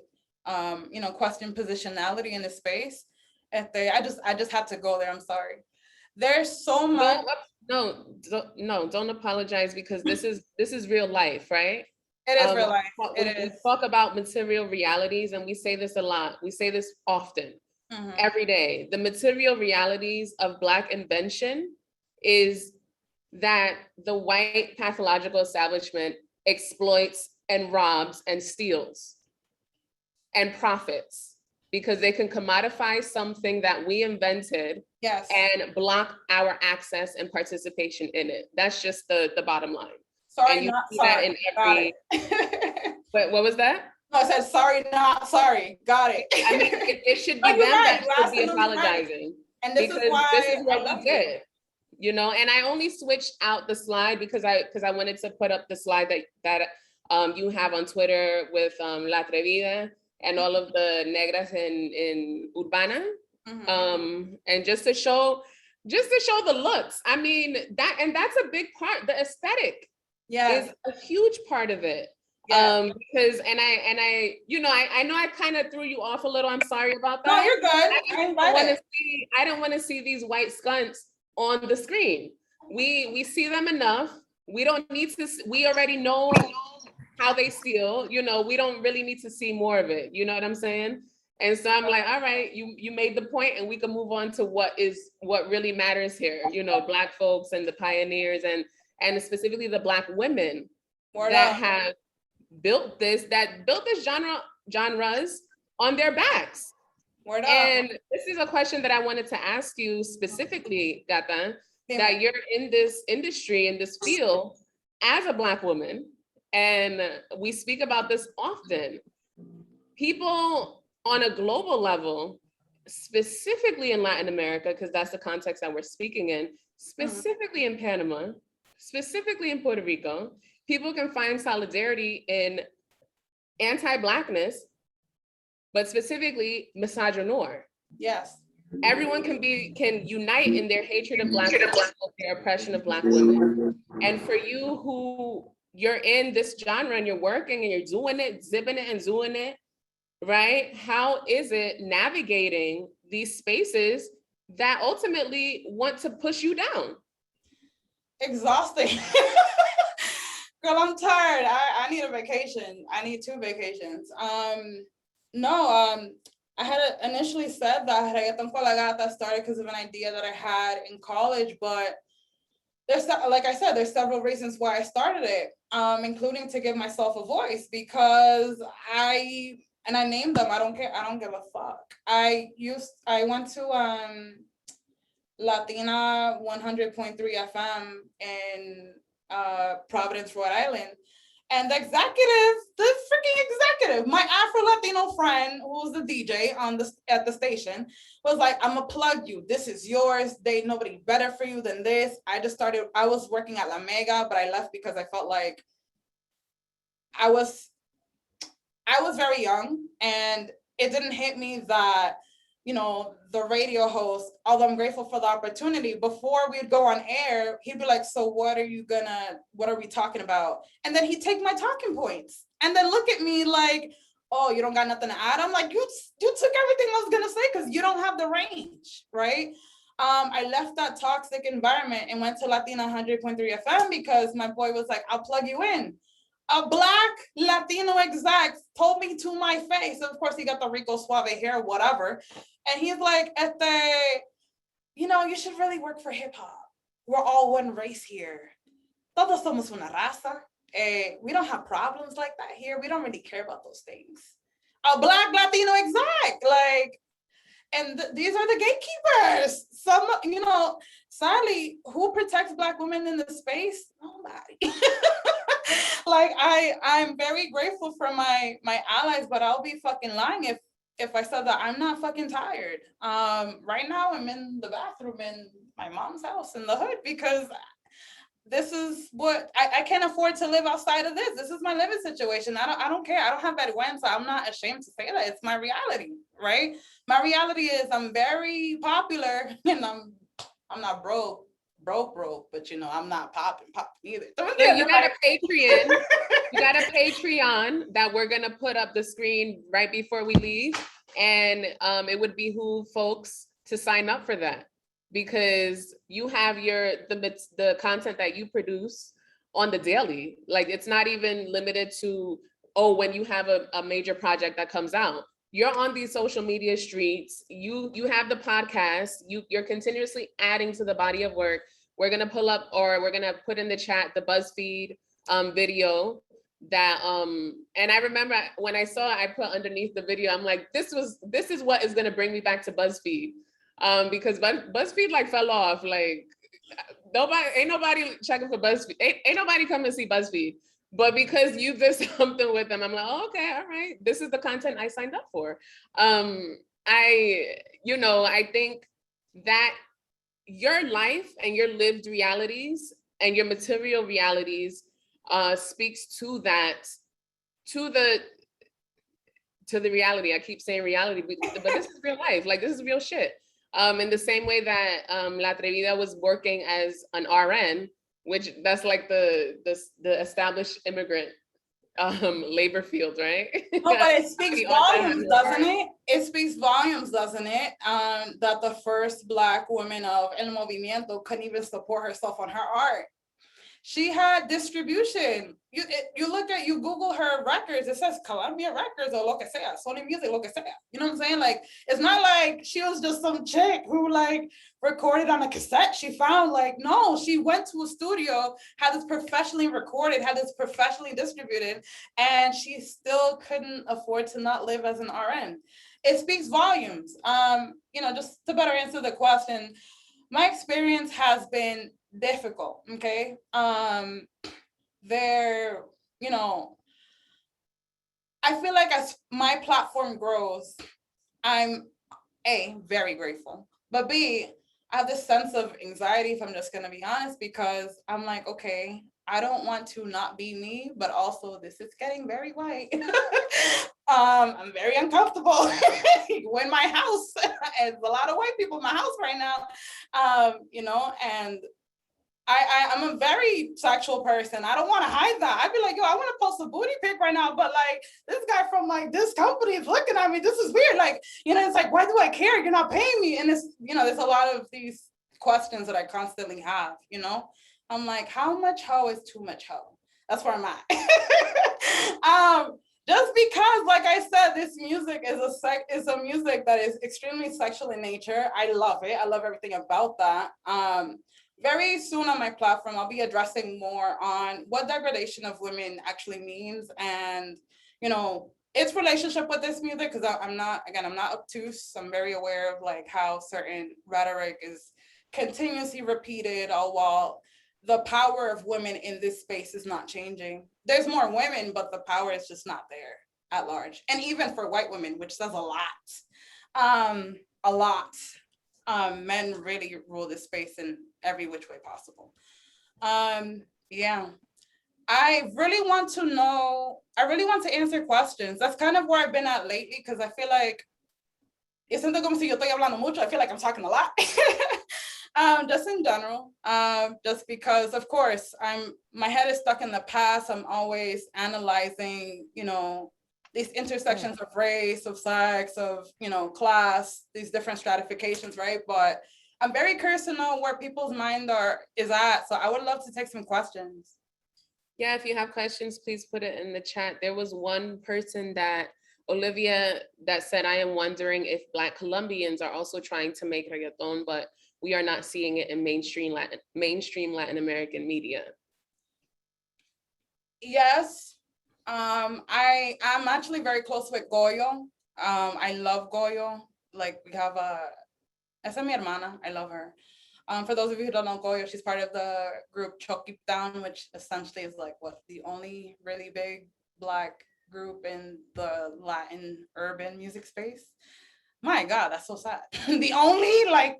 question positionality in the space. I just had to go there. I'm sorry. There's so much. Don't apologize, because this is real life, right? It is real life. We talk about material realities, and we say this a lot. We say this often, every day. The material realities of Black invention is that the white pathological establishment exploits and robs and steals and profits, because they can commodify something that we invented, yes, and block our access and participation in it. That's just the bottom line. Sorry, and you not see sorry. That in every. What was that? No, I said sorry, not sorry. Got it. I mean, it should be them that should be apologizing. Right. And this is what we did. And I only switched out the slide because I wanted to put up the slide that you have on Twitter with La Atrevida and all of the negras in Urbana, and just to show the looks. I mean, that's a big part. The aesthetic is a huge part of it. Because I know I kind of threw you off a little. I'm sorry about that. No, you're good. I don't want to see these white skunts on the screen. We see them enough. We don't need to. We already know how they steal. We don't really need to see more of it. You know what I'm saying? And so I'm like, all right, you made the point, and we can move on to what really matters here. Black folks and the pioneers, and specifically the Black women have built this genres on their backs. And this is a question that I wanted to ask you specifically, Gata, that you're in this industry, in this field, as a Black woman, and we speak about this often. People on a global level, specifically in Latin America, because that's the context that we're speaking in, specifically in Panama, specifically in Puerto Rico, people can find solidarity in anti-Blackness, but specifically misogynoir. Yes. Everyone can unite in their hatred of Black people, their oppression of Black women. And for you who you're in this genre and you're working and you're doing it, zipping it and doing it, right? How is it navigating these spaces that ultimately want to push you down? Exhausting. Girl, I'm tired. I need a vacation. I need 2 vacations. I had initially said that Reggaeton con la Gata started because of an idea that I had in college, but like I said, there's several reasons why I started it, including to give myself a voice, because I named them. I don't care. I don't give a fuck. I went to Latina 100.3 FM in Providence, Rhode Island. And the freaking executive, my Afro-Latino friend, who's the DJ at the station, was like, I'm gonna plug you. This is yours. They nobody better for you than this. I was working at La Mega, but I left because I felt like I was very young, and it didn't hit me that, the radio host, although I'm grateful for the opportunity, before we'd go on air, he'd be like, so what are we talking about? And then he'd take my talking points and then look at me like, oh, you don't got nothing to add? I'm like, you took everything I was gonna say because you don't have the range, right? I left that toxic environment and went to Latina 100.3 FM because my boy was like, I'll plug you in. A Black Latino exec told me to my face. Of course, he got the Rico Suave hair, whatever. And he's like, you should really work for hip hop. We're all one race here. Todos somos una raza. We don't have problems like that here. We don't really care about those things. A Black Latino exec, and these are the gatekeepers. Some, sadly, who protects Black women in this space? Nobody. I'm very grateful for my allies, but I'll be fucking lying if I said that I'm not fucking tired. Right now I'm in the bathroom in my mom's house in the hood because this is what I can't afford to live outside of this. This is my living situation. I don't care. I don't have vergüenza. I'm not ashamed to say that. It's my reality, right? My reality is I'm very popular and I'm not broke, but I'm not popping either. So you got a Patreon. You got a Patreon that we're gonna put up the screen right before we leave, and it would behoove folks to sign up for that, because you have the content that you produce on the daily. Like, it's not even limited to, oh, when you have a major project that comes out. You're on these social media streets, you have the podcast, you're continuously adding to the body of work. We're gonna pull up, or we're gonna put in the chat, the BuzzFeed video that and I remember when I saw it, I put underneath the video, I'm like, this is what is gonna bring me back to BuzzFeed. Because BuzzFeed like fell off. Like, ain't nobody checking for BuzzFeed. Ain't nobody come to see BuzzFeed. But because you did something with them, I'm like, oh, okay, all right. This is the content I signed up for. I think that your life and your lived realities and your material realities speaks to that, to the reality. I keep saying reality, but this is real life. Like, this is real shit. In the same way that La Atrevida was working as an RN, which that's like the established immigrant labor field, right? No, but it speaks volumes, doesn't it? It speaks volumes, doesn't it? That the first Black woman of El Movimiento couldn't even support herself on her art. She had distribution. You Google her records, it says Columbia Records or lo que sea, Sony Music, lo que sea. You know what I'm saying? Like, it's not like she was just some chick who like recorded on a cassette she found. Like, no, she went to a studio, had this professionally recorded, had this professionally distributed, and she still couldn't afford to not live as an RN. It speaks volumes. Just to better answer the question, my experience has been difficult. Okay. I feel like as my platform grows, I'm very grateful, but B, I have this sense of anxiety, if I'm just gonna be honest, because I'm like, okay, I don't want to not be me, but also this is getting very white. I'm very uncomfortable. In my house, there's a lot of white people in my house right now, and I'm a very sexual person. I don't want to hide that. I'd be like, yo, I want to post a booty pic right now, but like this guy from like this company is looking at me. This is weird. Like, it's like, why do I care? You're not paying me. And it's, there's a lot of these questions that I constantly have, I'm like, how much hoe is too much hoe? That's where I'm at. Just because, like I said, this music is a music that is extremely sexual in nature. I love it. I love everything about that. Very soon on my platform, I'll be addressing more on what degradation of women actually means, and its relationship with this music, because I'm not obtuse. I'm very aware of like how certain rhetoric is continuously repeated, all while the power of women in this space is not changing. There's more women, but the power is just not there at large. And even for white women, which says a lot. Men really rule this space in every which way possible. Yeah. I really want to answer questions. That's kind of where I've been at lately, because I feel like, siento como si yo estoy hablando mucho. I feel like I'm talking a lot. Just in general, just because, of course, my head is stuck in the past. I'm always analyzing, these intersections of race, of sex, of, class, these different stratifications, right? But I'm very curious to know where people's mind is at. So I would love to take some questions. Yeah, if you have questions, please put it in the chat. There was one person Olivia, that said, I am wondering if Black Colombians are also trying to make reggaeton, but we are not seeing it in mainstream Latin American media. Yes, I'm actually very close with Goyo. I love Goyo. Like, we have esa es mi hermana. I love her. For those of you who don't know Goyo, she's part of the group Choki Down, which essentially is like the only really big Black group in the Latin urban music space. My God, that's so sad. The only, right?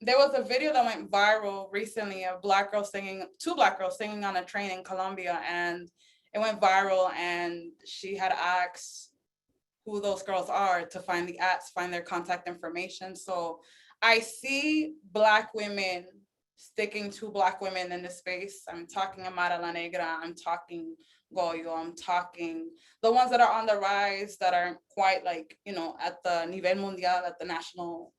There was a video that went viral recently of two black girls singing on a train in Colombia, and it went viral, and she had asked who those girls are to find the ads, find their contact information. So I see Black women sticking to Black women in this space. I'm talking Amara La Negra, I'm talking Goyo, I'm talking the ones that are on the rise that aren't quite like, at the nivel mundial, at the national,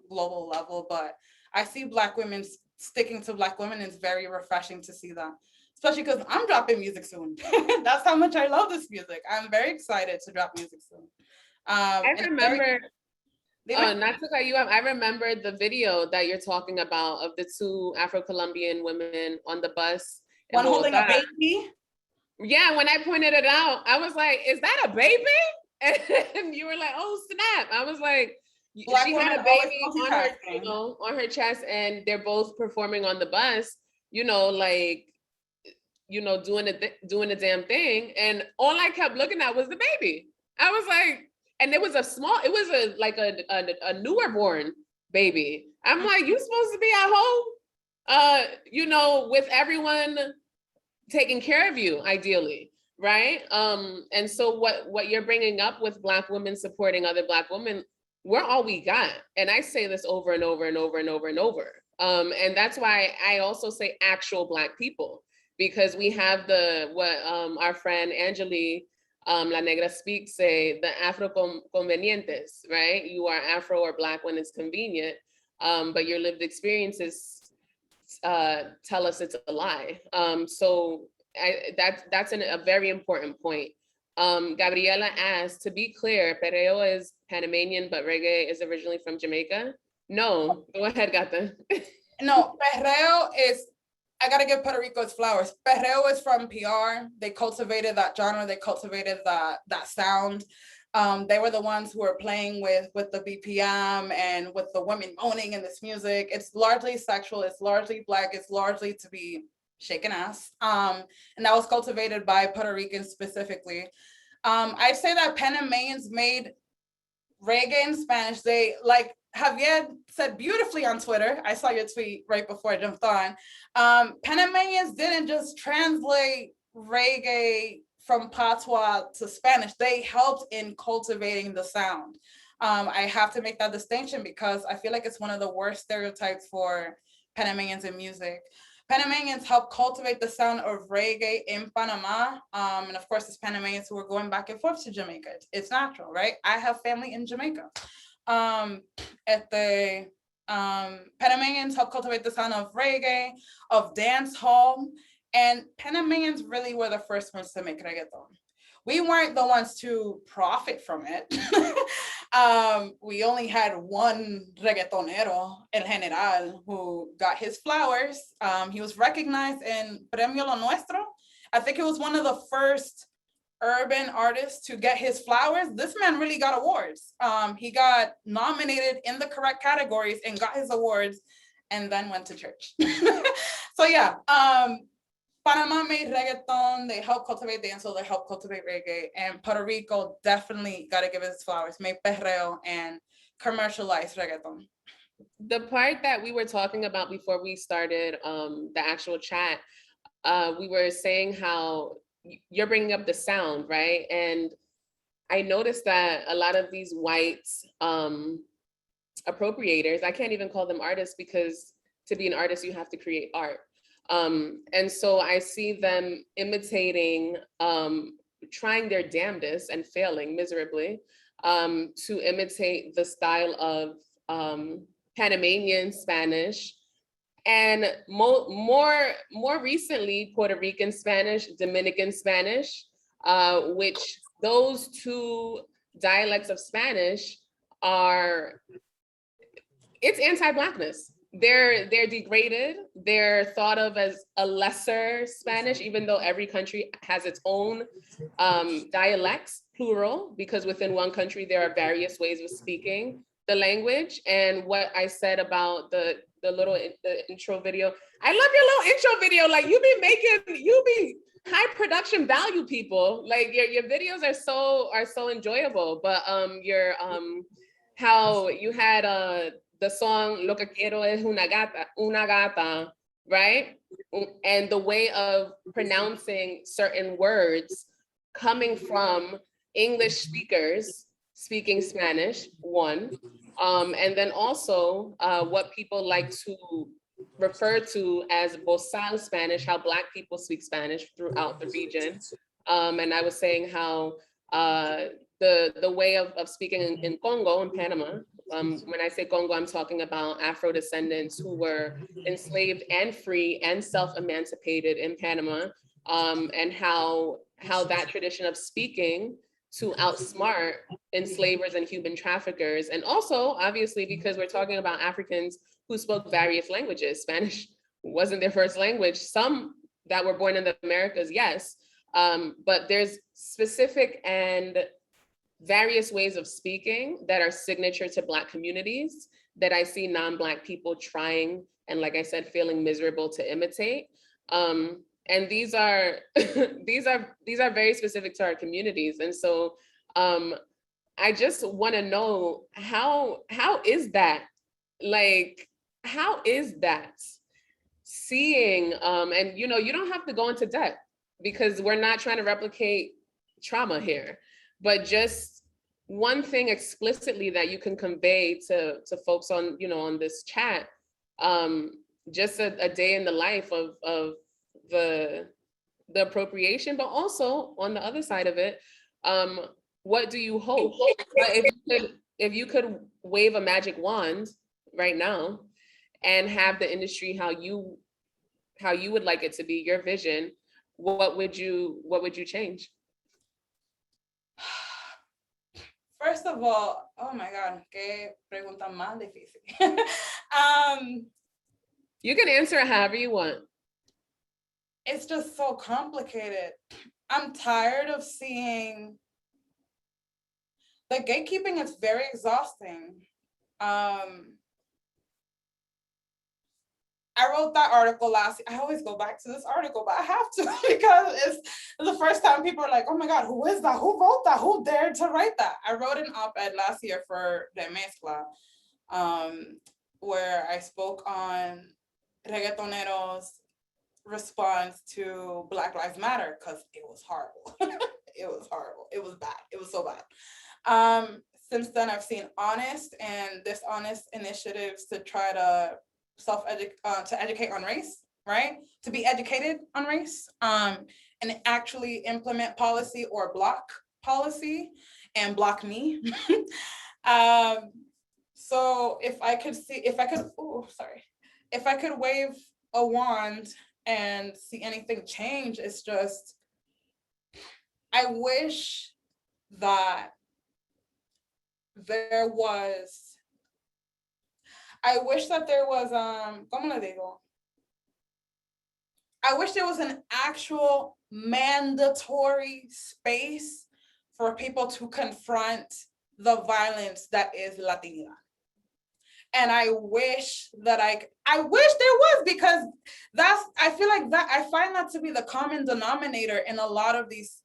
global level. But I see Black women sticking to Black women. It's very refreshing to see that, especially because I'm dropping music soon. That's how much I love this music. I'm very excited to drop music soon. I remember, not to cut you off, I remember the video that you're talking about of the two Afro-Colombian women on the bus. One holding a baby. Yeah, when I pointed it out, I was like, is that a baby? And you were like, oh, snap. I was like, she had a baby on her, on her chest, and they're both performing on the bus, like, doing the damn thing. And all I kept looking at was the baby. I was like, and it was a newer born baby. I'm like, you supposed to be at home, with everyone taking care of you, ideally, right? And so what you're bringing up with Black women supporting other Black women, we're all we got. And I say this over and over and over and over and over. And that's why I also say actual Black people, because we have what our friend Angeli La Negra speaks say, the Afro-convenientes, right? You are Afro or Black when it's convenient, but your lived experiences tell us it's a lie. So that's a very important point. Gabriela asked, to be clear, perreo is Panamanian, but reggae is originally from Jamaica. No, go ahead, Gata. No, perreo is, I gotta give Puerto Rico its flowers. Perreo is from PR. They cultivated that genre. They cultivated that sound. They were the ones who were playing with the BPM and with the women moaning in this music. It's largely sexual. It's largely Black. It's largely to be shaken ass. And that was cultivated by Puerto Ricans specifically. I'd say that Panamanians made reggae in Spanish. They, like Javier said beautifully on Twitter, I saw your tweet right before I jumped on. Panamanians didn't just translate reggae from patois to Spanish. They helped in cultivating the sound. I have to make that distinction because I feel like it's one of the worst stereotypes for Panamanians in music. Panamanians helped cultivate the sound of reggae in Panama. And of course, it's Panamanians who are going back and forth to Jamaica. It's natural, right? I have family in Jamaica. Panamanians helped cultivate the sound of reggae, of dance hall, and Panamanians really were the first ones to make reggaeton. We weren't the ones to profit from it. We only had one reggaetonero, El General, who got his flowers. He was recognized in Premio Lo Nuestro. I think it was one of the first urban artists to get his flowers. This man really got awards. He got nominated in the correct categories and got his awards and then went to church. So yeah, Panama made reggaeton. They helped cultivate dancehall. They helped cultivate reggae. And Puerto Rico definitely got to give it its flowers. Made perreo and commercialized reggaeton. The part that we were talking about before we started the actual chat, we were saying how you're bringing up the sound, right? And I noticed that a lot of these white appropriators, I can't even call them artists because to be an artist, you have to create art. And so I see them imitating, trying their damnedest and failing miserably to imitate the style of Panamanian Spanish and more recently, Puerto Rican Spanish, Dominican Spanish, which those two dialects of Spanish are, it's anti-Blackness. They're degraded. They're thought of as a lesser Spanish, even though every country has its own dialects, plural, because within one country there are various ways of speaking the language. And what I said about the intro video, I love your little intro video. Like you be high production value people. Like your videos are so enjoyable. But how you had the song Lo que quiero es una gata, right? And the way of pronouncing certain words coming from English speakers speaking Spanish, one. And then also what people like to refer to as Bosal Spanish, how Black people speak Spanish throughout the region. And I was saying how the way of speaking in Congo, in Panama, when I say Congo, I'm talking about Afro descendants who were enslaved and free and self-emancipated in Panama, and how that tradition of speaking to outsmart enslavers and human traffickers. And also, obviously, because we're talking about Africans who spoke various languages. Spanish wasn't their first language. Some that were born in the Americas, yes, but there's specific and various ways of speaking that are signature to Black communities that I see non-Black people trying, and like I said, feeling miserable to imitate. And these are these are very specific to our communities. And so I just want to know how is that? Like, how is that? Seeing, and you know, you don't have to go into depth because we're not trying to replicate trauma here, but just one thing explicitly that you can convey to folks on, you know, on this chat, just a day in the life of the appropriation, but also on the other side of it, what do you hope? If you could wave a magic wand right now and have the industry how you would like it to be, your vision, what would you change? First of all, oh my God, qué pregunta más difícil. You can answer it however you want. It's just so complicated. I'm tired of seeing the gatekeeping is very exhausting. I wrote that article last year. I always go back to this article, but I have to because it's the first time people are like, oh my God, who is that? Who wrote that? Who dared to write that? I wrote an op-ed last year for De Mezcla, where I spoke on reggaetoneros' response to Black Lives Matter, because it was horrible. It was horrible. It was bad. It was so bad. Since then, I've seen honest and dishonest initiatives to try to to educate on race, right? To be educated on race, and actually implement policy or block policy and block me. So if I could wave a wand and see anything change, it's just, I wish that there was, ¿cómo le digo? I wish there was an actual mandatory space for people to confront the violence that is Latinidad. And I wish that I wish there was, because I feel like that, I find that to be the common denominator in a lot of these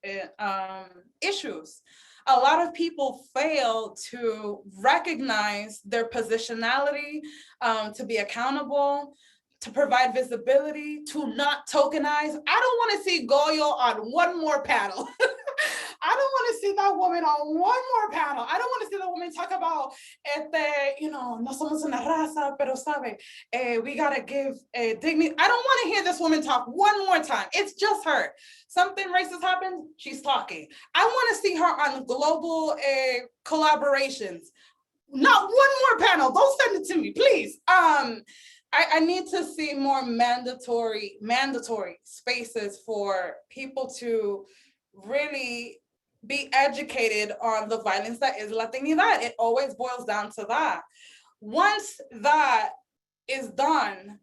issues. A lot of people fail to recognize their positionality, to be accountable, to provide visibility, to not tokenize. I don't want to see Goyo on one more panel. I don't want to see that woman on one more panel. I don't want to see the woman talk about, no somos una raza, pero sabe, we gotta give dignity. I don't want to hear this woman talk one more time. It's just her. Something racist happens, she's talking. I want to see her on global collaborations. Not one more panel. Don't send it to me, please. I need to see more mandatory spaces for people to really be educated on the violence that is Latinidad. It always boils down to that. Once that is done,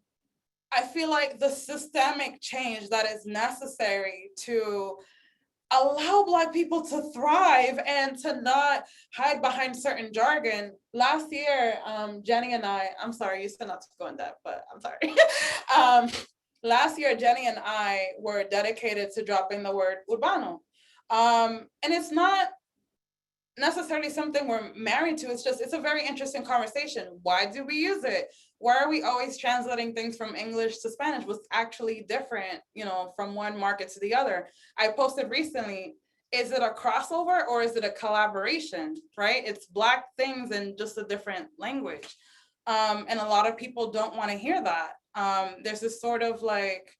I feel like the systemic change that is necessary to allow Black people to thrive and to not hide behind certain jargon. Last year, Jenny and I'm sorry, you said not to go in depth, but I'm sorry. Last year, Jenny and I were dedicated to dropping the word urbano. And it's not necessarily something we're married to. It's a very interesting conversation. Why do we use it? Why are we always translating things from English to Spanish? What's actually different, from one market to the other? I posted recently, is it a crossover or is it a collaboration, right? It's Black things in just a different language. And a lot of people don't want to hear that. There's this sort of like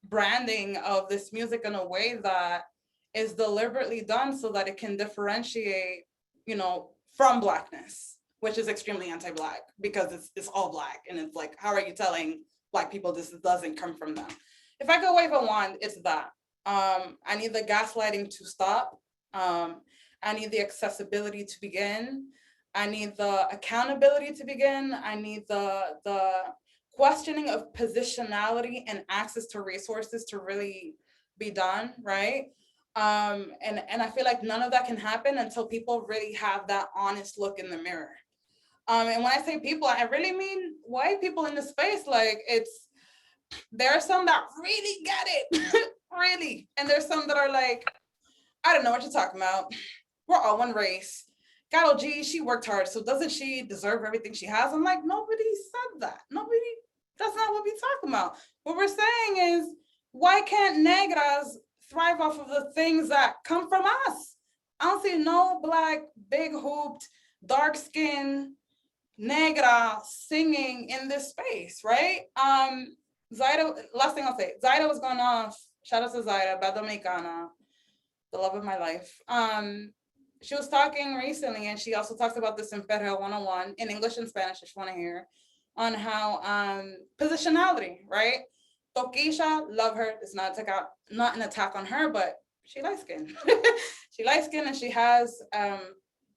branding of this music in a way that is deliberately done so that it can differentiate, from Blackness, which is extremely anti-Black because it's all Black. And it's like, how are you telling Black people this doesn't come from them? If I could wave a wand, it's that. I need the gaslighting to stop. I need the accessibility to begin. I need the accountability to begin. I need the questioning of positionality and access to resources to really be done, right? And I feel like none of that can happen until people really have that honest look in the mirror. And when I say people, I really mean white people in the space. Like there are some that really get it, really. And there's some that are like, I don't know what you're talking about. We're all one race. Carol G, she worked hard, so doesn't she deserve everything she has? I'm like, nobody said that. That's not what we're talking about. What we're saying is, why can't negras thrive off of the things that come from us? I don't see no Black, big hooped, dark skinned negra singing in this space, right? Zaida, last thing I'll say, Zaida was going off, shout out to Zaida, Bad Dominicana, the love of my life. She was talking recently, and she also talks about this in Perreo 101, in English and Spanish, if you want to hear, on how positionality, right? Tokisha, love her. It's not an attack on her, but she light skinned. She light skinned and she has,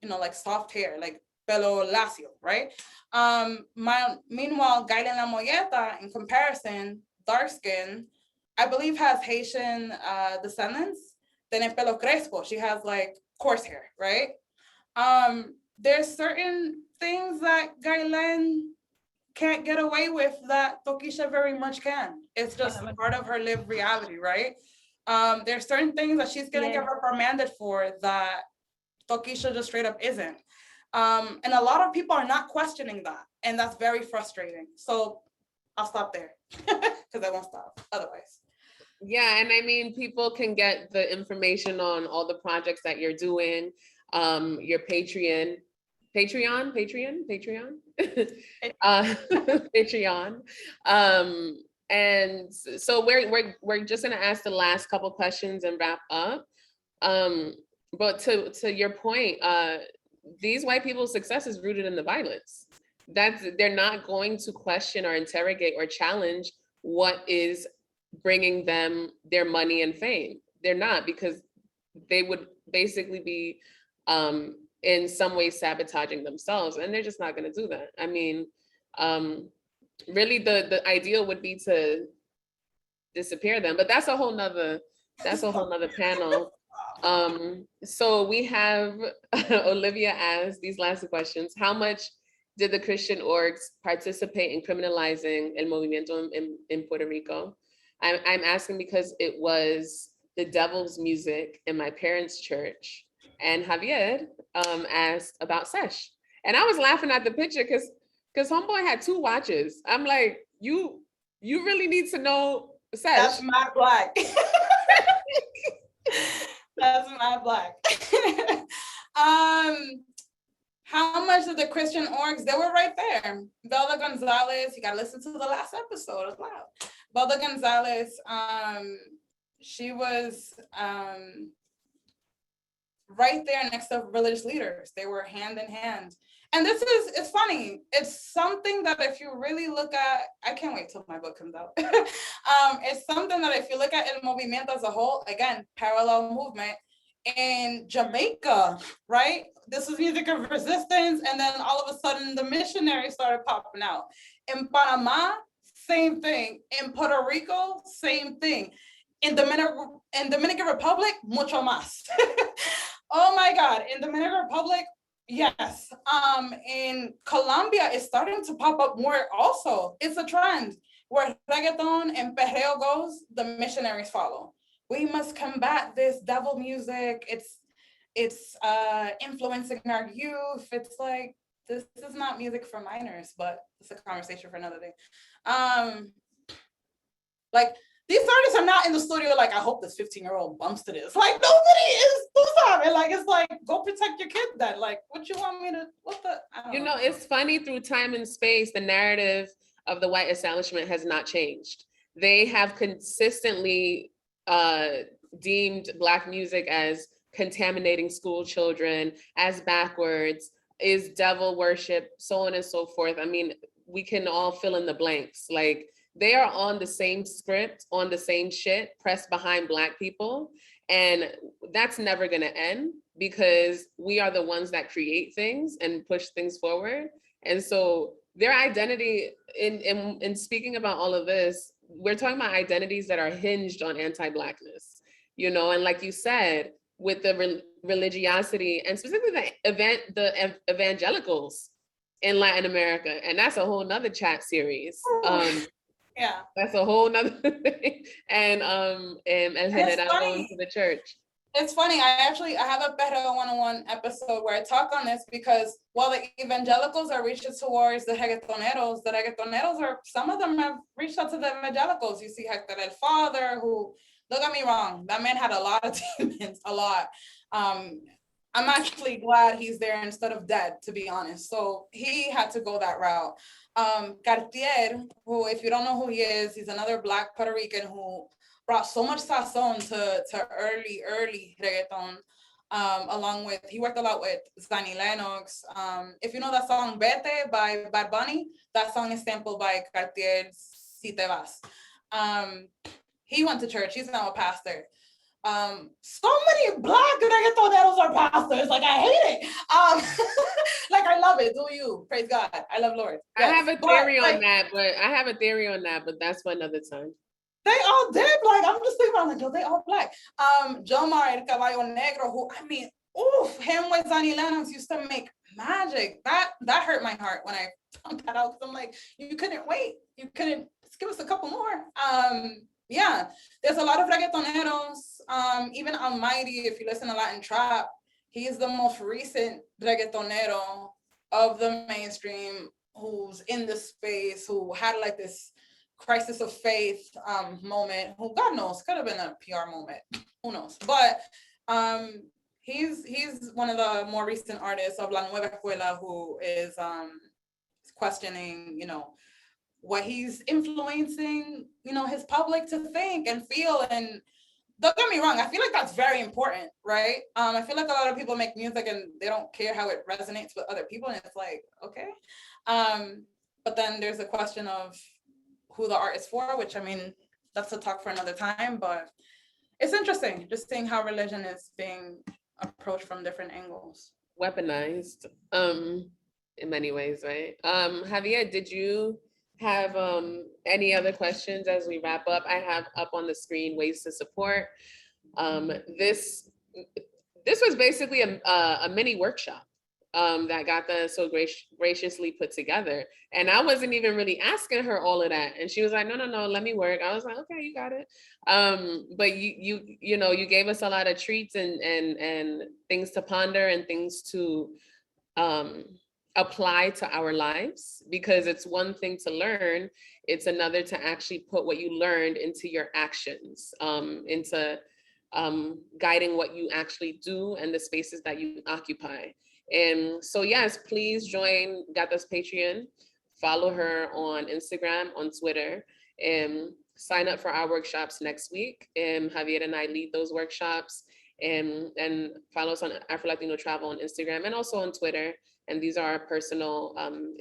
like soft hair, like pelo lacio, right? Meanwhile, Gailen La Molleta, in comparison, dark skin, I believe has Haitian descendants. Tiene pelo crespo. She has like coarse hair, right? There's certain things that Gailen can't get away with that Tokisha very much can. It's just part of her lived reality, right? There's certain things that she's gonna get reprimanded for that Tokisha just straight up isn't. And a lot of people are not questioning that, and that's very frustrating. So I'll stop there because I won't stop otherwise. Yeah, and I mean, people can get the information on all the projects that you're doing, your Patreon, Patreon. And so we're just gonna ask the last couple questions and wrap up. But to your point, these white people's success is rooted in the violence. They're not going to question or interrogate or challenge what is bringing them their money and fame. They're not, because they would basically be in some way sabotaging themselves, and they're just not going to do that. I mean, really the ideal would be to disappear them, but that's a whole nother panel. So we have Olivia asked these last questions. How much did the Christian orgs participate in criminalizing el movimiento in Puerto Rico? I'm asking because it was the devil's music in my parents' church. And Javier asked about Sesh. And I was laughing at the picture because homeboy had 2 watches. I'm like, you really need to know Sesh. That's my Black. That's my Black. How much of the Christian orgs, they were right there. Bella Gonzalez, you gotta listen to the last episode as well. Bella Gonzalez, she was right there next to religious leaders. They were hand in hand. And it's funny. It's something that if you really look at, I can't wait till my book comes out. It's something that if you look at El Movimiento as a whole, again, parallel movement in Jamaica, right? This was music of resistance. And then all of a sudden the missionaries started popping out. In Panama, same thing. In Puerto Rico, same thing. In Dominican Republic, mucho más. Oh my God, in Dominican Republic, yes. In Colombia, it's starting to pop up more also. It's a trend where reggaeton and perreo goes, the missionaries follow. We must combat this devil music. it's influencing our youth. It's like, this is not music for minors, but it's a conversation for another day. Like, these artists are not in the studio like, I hope this 15-year-old bumps to this. Like, nobody is, tú sabes, like, it's like, go protect your kid then. Like, what you want me to, what the, I don't know. It's funny, through time and space, the narrative of the white establishment has not changed. They have consistently deemed Black music as contaminating school children, as backwards, is devil worship, so on and so forth. I mean, we can all fill in the blanks. Like, they are on the same script, on the same shit, pressed behind Black people. And that's never gonna end, because we are the ones that create things and push things forward. And so their identity, in speaking about all of this, we're talking about identities that are hinged on anti-Blackness, and like you said, with the religiosity, and specifically the evangelicals in Latin America. And that's a whole nother chat series. Yeah, That's a whole nother thing. And general going to the church. It's funny, I have a Perreo 101 episode where I talk on this, because while the evangelicals are reaching towards the reggaetoneros are, some of them have reached out to the evangelicals. You see Hector el Father, who, don't get me wrong, that man had a lot of demons, a lot. I'm actually glad he's there instead of dead, to be honest. So he had to go that route. Cartier, who, if you don't know who he is, he's another Black Puerto Rican who brought so much sazon to early reggaeton, along with, he worked a lot with Zanny Lennox. If you know that song Vete by Bad Bunny, that song is sampled by Cartier's Si Te Vas. He went to church, he's now a pastor. So many Black reggaetoneros are pastors, like, I hate it. Like, I love it, do you, praise God, I love Lord. Yes. I have a theory on that, but that's for another time. They all did, like, I'm just thinking about, like, yo, they all Black. Jomar El Caballo Negro, who, I mean, oof, him with Zanny Lennox used to make magic. That hurt my heart when I found that out, because I'm like, you couldn't wait. You couldn't, just give us a couple more. Yeah, there's a lot of reggaetoneros, even Almighty, if you listen to Latin Trap, he's the most recent reggaetonero of the mainstream who's in the space, who had like this crisis of faith moment, who, God knows, could have been a PR moment, who knows, but he's one of the more recent artists of La Nueva Escuela, who is questioning, what he's influencing, his public to think and feel. And don't get me wrong, I feel like that's very important, right? I feel like a lot of people make music and they don't care how it resonates with other people, and it's like, okay. But then there's a question of who the art is for, which, I mean, that's a talk for another time, but it's interesting just seeing how religion is being approached from different angles. Weaponized, in many ways, right? Javier, did you have any other questions as we wrap up? I have up on the screen ways to support. This was basically a mini workshop that Gata so graciously put together. And I wasn't even really asking her all of that. And she was like, no, let me work. I was like, okay, you got it. But you gave us a lot of treats and things to ponder and things to apply to our lives, because it's one thing to learn, it's another to actually put what you learned into your actions, into guiding what you actually do and the spaces that you occupy. And so yes, please join Gata's Patreon, follow her on Instagram, on Twitter, and sign up for our workshops next week. And Javier and I lead those workshops, and follow us on AfroLatinx Travel on Instagram and also on Twitter. And these are our personal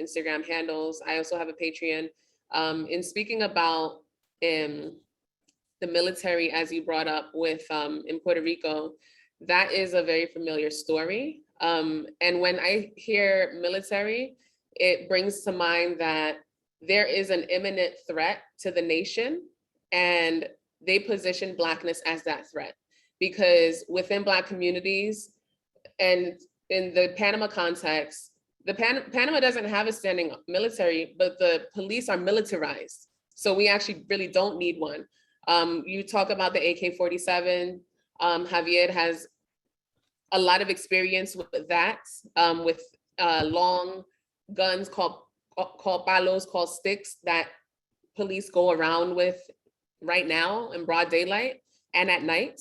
Instagram handles. I also have a Patreon. In speaking about the military, as you brought up with in Puerto Rico, that is a very familiar story. And when I hear military, it brings to mind that there is an imminent threat to the nation, and they position Blackness as that threat. Because within Black communities, and in the Panama context, Panama doesn't have a standing military, but the police are militarized. So we actually really don't need one. You talk about the AK-47, Javier has a lot of experience with that, with long guns called palos, called sticks, that police go around with right now in broad daylight and at night,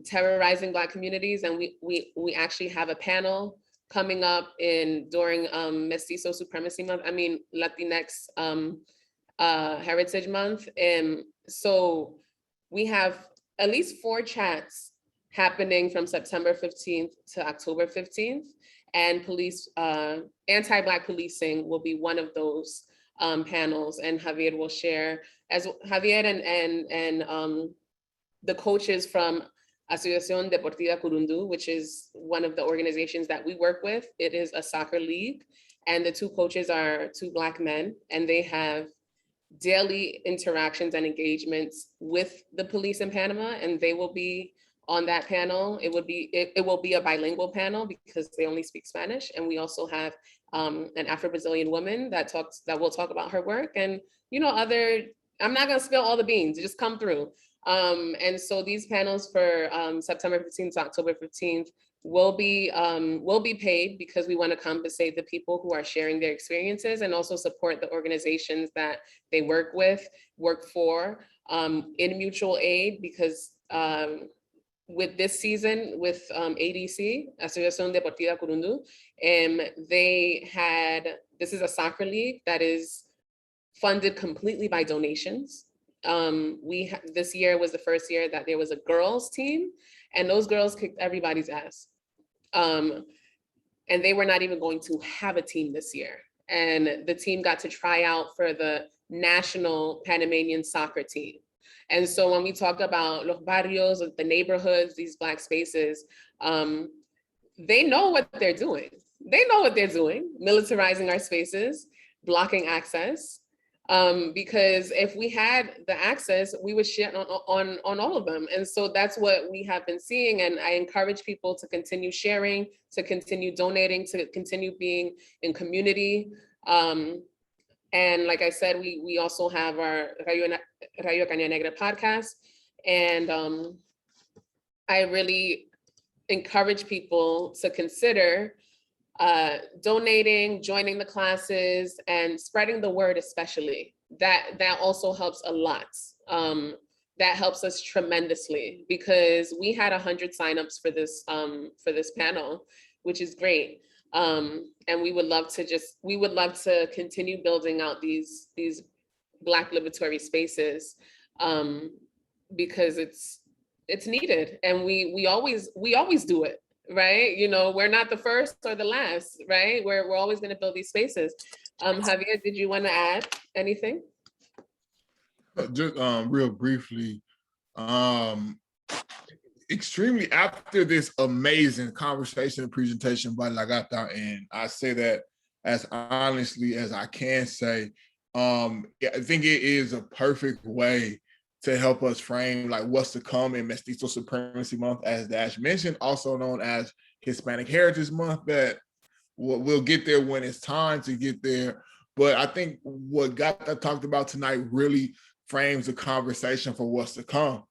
terrorizing Black communities. And we actually have a panel coming up during Mestizo Supremacy Month, Latinx Heritage Month. And so we have at least 4 chats happening from September 15th to October 15th. And anti-Black policing will be one of those panels. And Javier will share, as Javier and the coaches from Asociación Deportiva Curundú, which is one of the organizations that we work with. It is a soccer league. And the 2 coaches are 2 Black men, and they have daily interactions and engagements with the police in Panama, and they will be on that panel. It will be a bilingual panel because they only speak Spanish. And we also have an Afro-Brazilian woman that will talk about her work, and I'm not gonna spill all the beans, just come through. And so these panels for September 15th to October 15th will be paid, because we want to compensate the people who are sharing their experiences and also support the organizations that they work for in mutual aid, because with this season, with ADC, Asociación Deportiva Curundú, this is a soccer league that is funded completely by donations. This year was the first year that there was a girls team, and those girls kicked everybody's ass. And they were not even going to have a team this year. And the team got to try out for the national Panamanian soccer team. And so when we talk about los barrios, the neighborhoods, these Black spaces, they know what they're doing. Militarizing our spaces, blocking access. Because if we had the access, we would shit on all of them. And so that's what we have been seeing. And I encourage people to continue sharing, to continue donating, to continue being in community. And like I said, we also have our Rayo Caña Negra podcast. And I really encourage people to consider donating, joining the classes, and spreading the word, especially. That also helps a lot. That helps us tremendously, because we had 100 signups for this panel, which is great. And we would love to continue building out these Black liberatory spaces, because it's needed, and we always do it. Right? We're not the first or the last, right? We're always going to build these spaces. Javier, did you want to add anything? Just real briefly, extremely after this amazing conversation and presentation by Gata, and I say that as honestly as I can say, I think it is a perfect way to help us frame like what's to come in Mestizo Supremacy Month, as Dash mentioned, also known as Hispanic Heritage Month, that we'll get there when it's time to get there. But I think what Gata talked about tonight really frames the conversation for what's to come,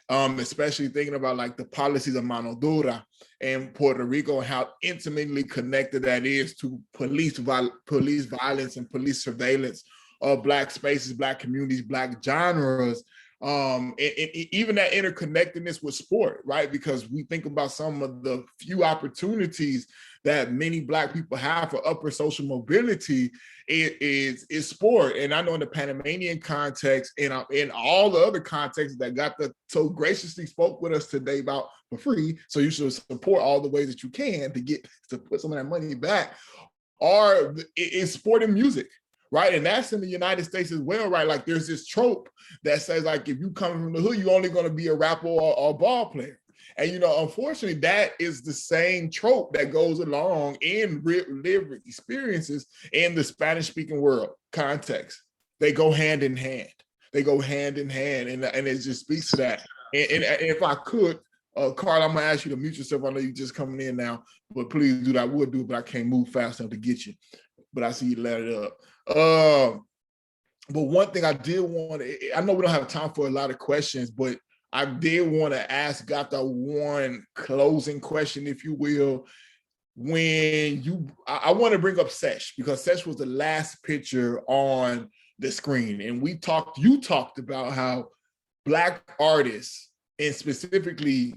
especially thinking about like the policies of mano dura in Puerto Rico and how intimately connected that is to police violence and police surveillance of Black spaces, Black communities, Black genres. And even that interconnectedness with sport, right? Because we think about some of the few opportunities that many Black people have for upper social mobility is sport. And I know in the Panamanian context and in all the other contexts that Gata so graciously spoke with us today about for free, so you should support all the ways that you can to put some of that money back, is sport and music. Right. And that's in the United States as well, right? Like there's this trope that says like, if you come from the hood, you're only going to be a rapper or a ball player. And, unfortunately, that is the same trope that goes along in lived experiences in the Spanish speaking world context. They go hand in hand. And it just speaks to that. And if I could, Carl, I'm going to ask you to mute yourself. I know you're just coming in now, but please do that. I would do it, but I can't move fast enough to get you. But I see you let it up. But one thing I did want, I know we don't have time for a lot of questions, but I did want to ask Gata one closing question, if you will. I want to bring up Sesh, because Sesh was the last picture on the screen. And you talked about how Black artists, and specifically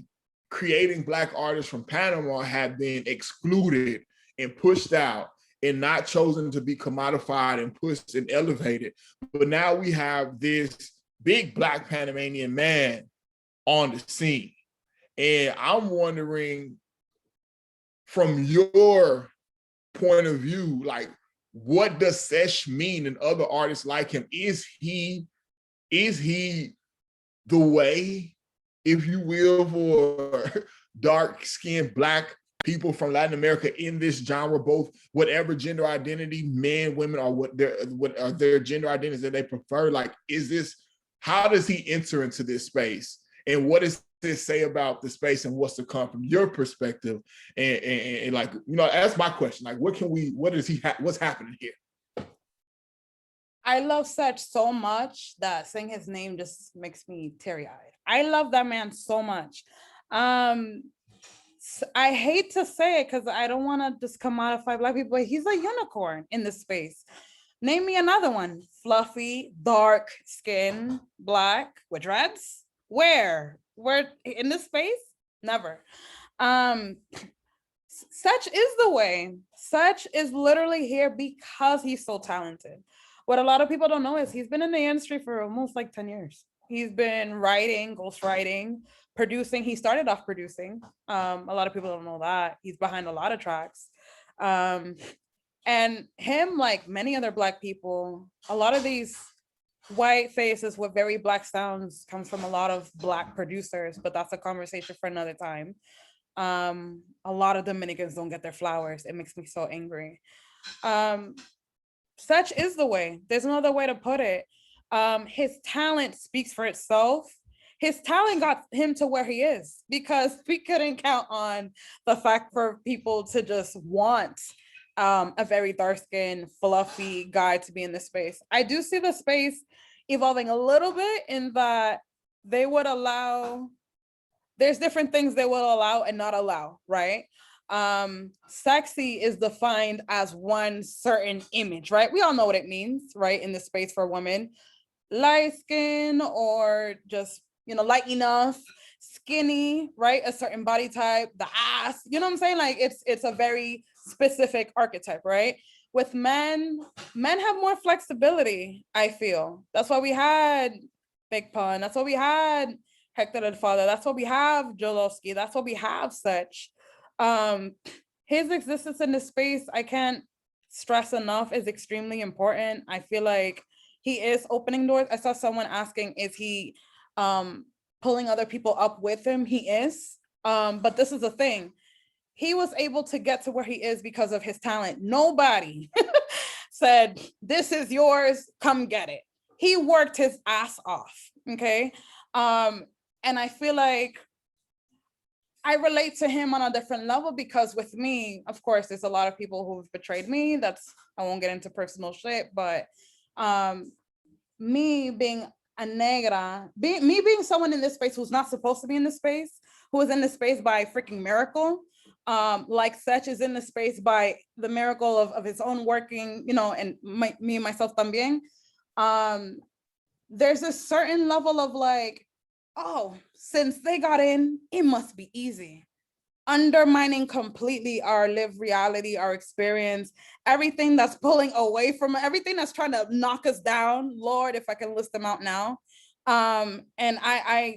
creating Black artists from Panama, have been excluded and pushed out and not chosen to be commodified and pushed and elevated. But now we have this big Black Panamanian man on the scene. And I'm wondering, from your point of view, like, what does Sesh mean and other artists like him? Is he the way, if you will, for dark-skinned Black people from Latin America in this genre, both whatever gender identity, men, women, or what are their gender identities that they prefer? Like, how does he enter into this space? And what does this say about the space and what's to come from your perspective? And like, that's my question. Like, what's happening here? I love Seth so much that saying his name just makes me teary-eyed. I love that man so much. I hate to say it because I don't want to just commodify Black people, but he's a unicorn in this space. Name me another one. Fluffy, dark skin, Black with dreads. Where in this space? Never. Such is the way. Such is literally here because he's so talented. What a lot of people don't know is he's been in the industry for almost like 10 years. He's been writing, ghostwriting, producing. He started off producing. A lot of people don't know that. He's behind a lot of tracks. And him, like many other Black people, a lot of these white faces with very Black sounds comes from a lot of Black producers, but that's a conversation for another time. A lot of Dominicans don't get their flowers. It makes me so angry. Such is the way. There's no other way to put it. His talent speaks for itself. His talent got him to where he is because we couldn't count on the fact for people to just want a very dark-skinned, fluffy guy to be in this space. I do see the space evolving a little bit in that they would allow, there's different things they will allow and not allow, right? Sexy is defined as one certain image, right? We all know what it means, right? In the space for women, light skin or just, light enough, skinny, right? A certain body type, the ass, you know what I'm saying? Like it's a very specific archetype, right? With men have more flexibility, I feel. That's why we had Big Pun. That's why we had Hector el Father. That's why we have Jolowski. That's why we have Such. His existence in this space, I can't stress enough, is extremely important. I feel like he is opening doors. I saw someone asking, is he pulling other people up with him? He is, but this is the thing. He was able to get to where he is because of his talent. Nobody said, this is yours, come get it. He worked his ass off, okay? And I feel like I relate to him on a different level because with me, of course, there's a lot of people who've betrayed me. I won't get into personal shit, but me being a negra, me being someone in this space who's not supposed to be in this space, who is in this space by freaking miracle, like Sech is in the space by the miracle of his own working, and me and myself también. There's a certain level of like, oh, since they got in, it must be easy. Undermining completely our lived reality, our experience, everything that's pulling away from everything that's trying to knock us down. Lord, if I can list them out now. And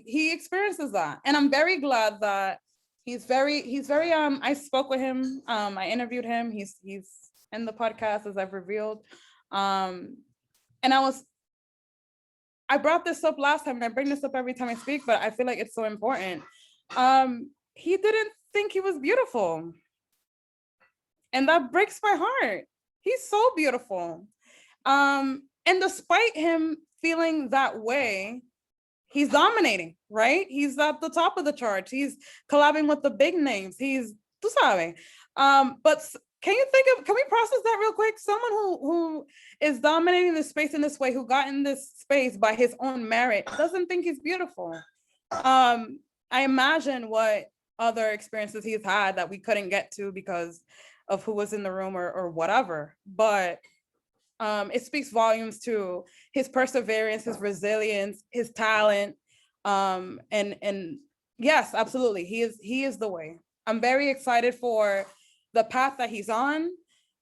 he experiences that. And I'm very glad that he's very, I spoke with him. I interviewed him. He's in the podcast, as I've revealed. And I brought this up last time and I bring this up every time I speak, but I feel like it's so important. He didn't think he was beautiful. And that breaks my heart. He's so beautiful. And despite him feeling that way, he's dominating, right? He's at the top of the charts. He's collabing with the big names. He's, tú sabes. But can we process that real quick? Someone who is dominating the space in this way, who got in this space by his own merit, doesn't think he's beautiful. I imagine what other experiences he's had that we couldn't get to because of who was in the room or whatever. But it speaks volumes to his perseverance, his resilience, his talent. And yes, absolutely. He is the way. I'm very excited for the path that he's on.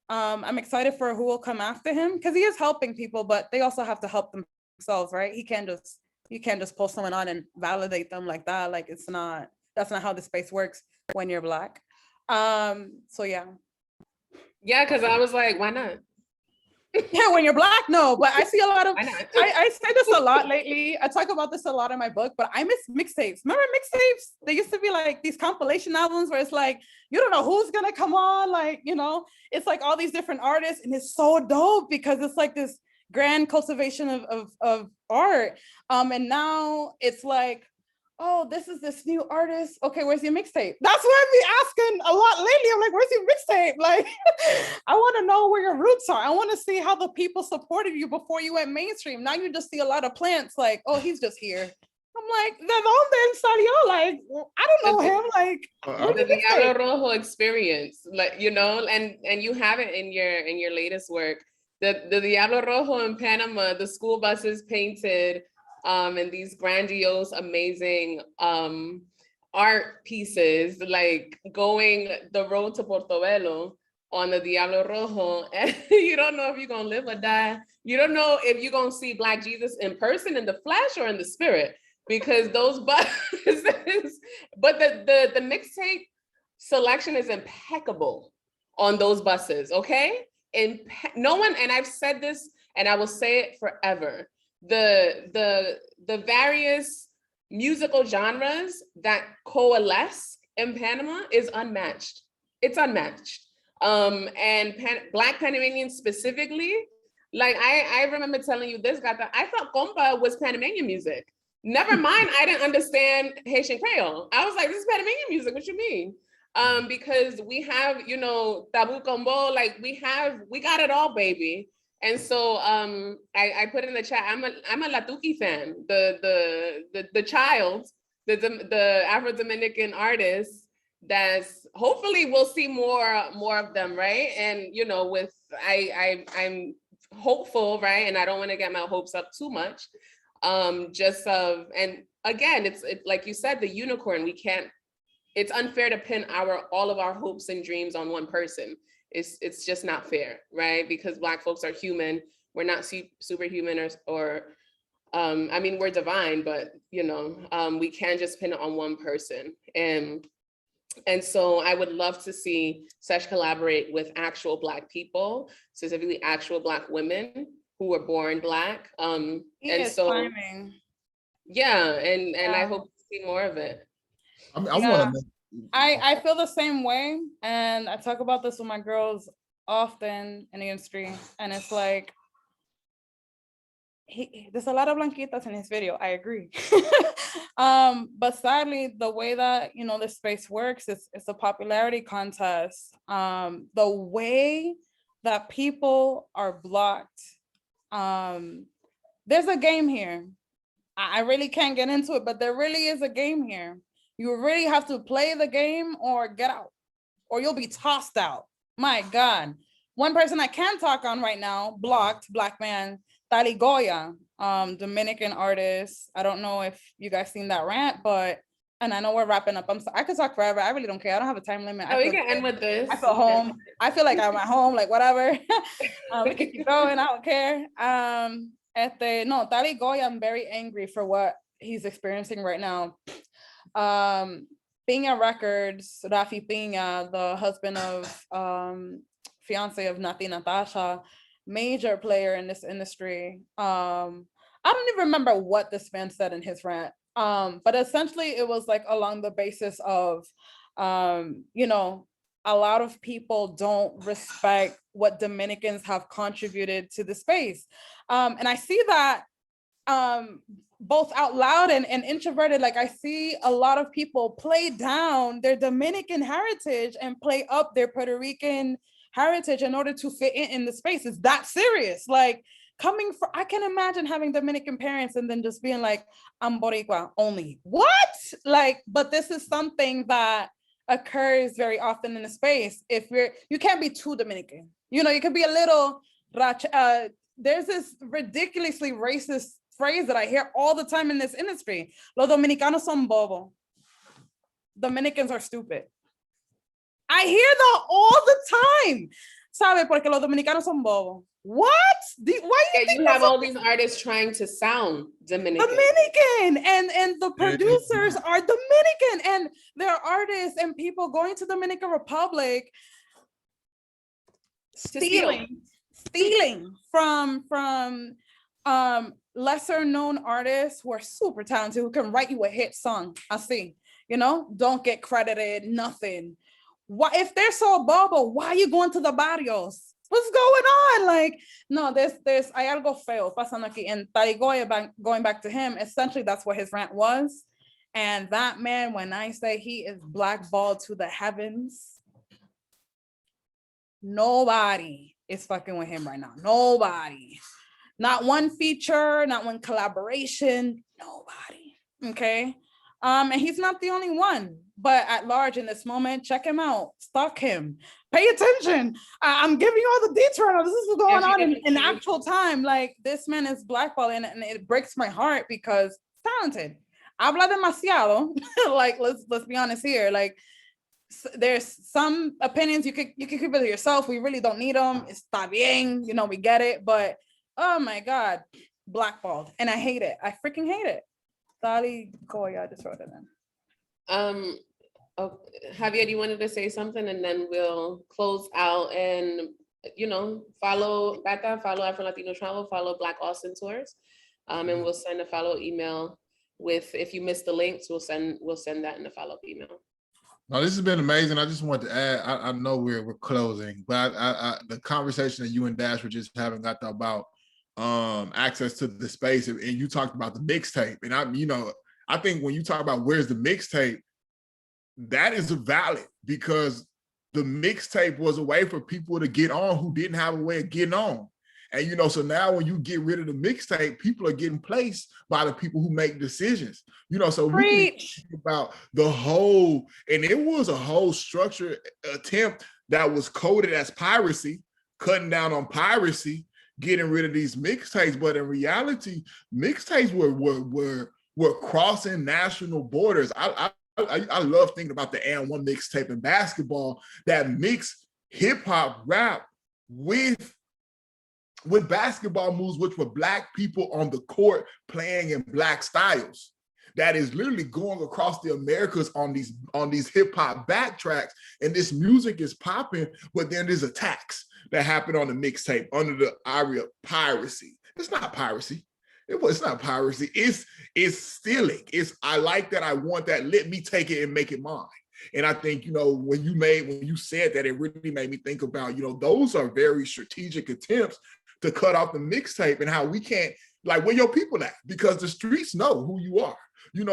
I'm excited for who will come after him because he is helping people, but they also have to help themselves, right? You can't just pull someone on and validate them like that. Like that's not how the space works when you're Black. So yeah. Yeah, because I was like, why not? Yeah, when you're Black, no, but I see a lot of, I say this a lot lately. I talk about this a lot in my book, but I miss mixtapes. Remember mixtapes? They used to be like these compilation albums where it's like, you don't know who's gonna come on, like, you know, it's like all these different artists and it's so dope because it's like this grand cultivation of art. And now it's like, oh, this is this new artist. Okay, where's your mixtape? That's what I'm be asking a lot lately. I'm like, where's your mixtape? Like, I want to know where your roots are. I want to see how the people supported you before you went mainstream. Now you just see a lot of plants like, oh, he's just here. I'm like, ¿de dónde salió? Like, I don't know him. Like, the Diablo Rojo experience, like, you know, and you have it in your latest work. The Diablo Rojo in Panama, the school buses painted and these grandiose, amazing art pieces, like going the road to Portobello on the Diablo Rojo, and you don't know if you're gonna live or die. You don't know if you're gonna see Black Jesus in person, in the flesh, or in the spirit, because those buses. But the mixtape selection is impeccable on those buses. Okay, and no one, and I've said this, and I will say it forever. The various musical genres that coalesce in Panama is unmatched. It's unmatched. And Black Panamanians specifically, like I remember telling you this, Gata, I thought compa was Panamanian music. Never mind, I didn't understand Haitian Creole. I was like, this is Panamanian music, what you mean? Because we have, you know, tabu combo, like we got it all, baby. And so I put in the chat, I'm a Latuki fan, the child, the Afro-Dominican artist that's hopefully we'll see more of them, right? And you know, with I'm hopeful, right? And I don't want to get my hopes up too much. And again, it's like you said, the unicorn, it's unfair to pin all of our hopes and dreams on one person. It's just not fair, right? Because Black folks are human. We're not superhuman or I mean, we're divine, but you know, we can't just pin it on one person. And so I would love to see Sesh collaborate with actual Black people, specifically actual Black women who were born Black. Yeah, I hope to see more of it. I feel the same way, and I talk about this with my girls often in the industry, and it's like, there's a lot of blanquitas in his video, I agree. But sadly, the way that, you know, this space works, it's a popularity contest. The way that people are blocked, there's a game here. I really can't get into it, but there really is a game here. You really have to play the game or get out, or you'll be tossed out. My God. One person I can talk on right now, blocked, Black man, Tali Goya, Dominican artist. I don't know if you guys seen that rant, but, and I know we're wrapping up. I could talk forever. I really don't care. I don't have a time limit. We can end with this. I feel home. I feel like I'm at home, like whatever. We can keep going. I don't care. Tali Goya, I'm very angry for what he's experiencing right now. Piña Records, Rafi Piña, the husband of fiance of Nati Natasha, major player in this industry. I don't even remember what this man said in his rant, but essentially it was like along the basis of, you know, a lot of people don't respect what Dominicans have contributed to the space. And I see that both out loud and introverted. Like I see a lot of people play down their Dominican heritage and play up their Puerto Rican heritage in order to fit in the space. It's that serious. Like coming from, I can imagine having Dominican parents and then just being like, I'm Boricua only. What? Like, but this is something that occurs very often in the space. If you can't be too Dominican. You know, you can be a little, there's this ridiculously racist phrase that I hear all the time in this industry. Los dominicanos son bobo. Dominicans are stupid. I hear that all the time. ¿Sabe? Porque los dominicanos son bobo. What? Why do you think you have all these artists trying to sound Dominican? And the producers are Dominican, and there are artists and people going to Dominican Republic stealing from lesser known artists who are super talented, who can write you a hit song. I see, you know, don't get credited, nothing. Why, if they're so bobo, why are you going to the barrios? What's going on? Like, no, there's hay algo feo pasando aquí. And Taigoya, going back to him, essentially that's what his rant was. And that man, when I say he is blackballed to the heavens, nobody is fucking with him right now. Nobody. Not one feature, not one collaboration, nobody. Okay. And he's not the only one, but at large in this moment, check him out, stalk him, pay attention. I'm giving you all the details right now. This is what's going on in actual time. Like, this man is blackballed, and it breaks my heart because he's talented. Habla demasiado. Like, let's be honest here. Like, there's some opinions you can keep it to yourself. We really don't need them. Está bien, you know, we get it. But oh my God, blackballed, and I hate it. I freaking hate it. Dali Goya, I just wrote it in. Javier, you wanted to say something, and then we'll close out. And you know, follow Gata, follow AfroLatinx Travel, follow Black Austin Tours, and we'll send a follow email with, if you missed the links, we'll send that in the follow-up email. No, this has been amazing. I just want to add, I know we're closing, but the conversation that you and Dash were just having got about access to the space, and you talked about the mixtape, and I think when you talk about where's the mixtape, that is valid, because the mixtape was a way for people to get on who didn't have a way of getting on. And so now when you get rid of the mixtape, people are getting placed by the people who make decisions. So we can think about the whole, and it was a whole structured attempt that was coded as piracy, cutting down on piracy, getting rid of these mixtapes. But in reality, mixtapes were crossing national borders. I love thinking about the And One mixtape in basketball that mixed hip hop rap with basketball moves, which were Black people on the court playing in Black styles. That is literally going across the Americas on these hip hop backtracks, and this music is popping. But then there's attacks that happen on the mixtape under the area of piracy. It's not piracy. It's not piracy. It's stealing. I like that. I want that. Let me take it and make it mine. And I think, when you said that, it really made me think about, those are very strategic attempts to cut off the mixtape, and how we can't, like, where your people at? Because the streets know who you are.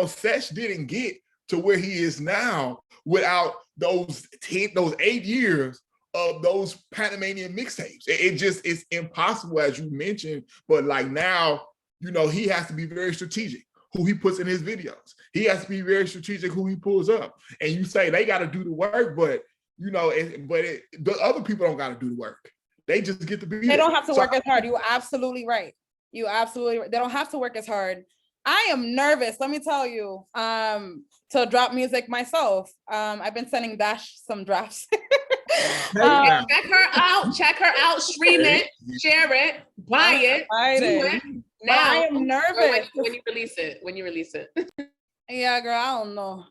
Fetch didn't get to where he is now without those 8 years of those Panamanian mixtapes. It's impossible, as you mentioned, but like now, he has to be very strategic who he puts in his videos. He has to be very strategic who he pulls up. And you say they got to do the work, but the other people don't got to do the work. They just get to be. They don't have to work as hard. You're absolutely right. You absolutely right. They don't have to work as hard. I am nervous, let me tell you, to drop music myself. I've been sending Dash some drafts. Check her out, stream it, share it, buy it, do it. Now, I am nervous. When you release it. Yeah, girl, I don't know.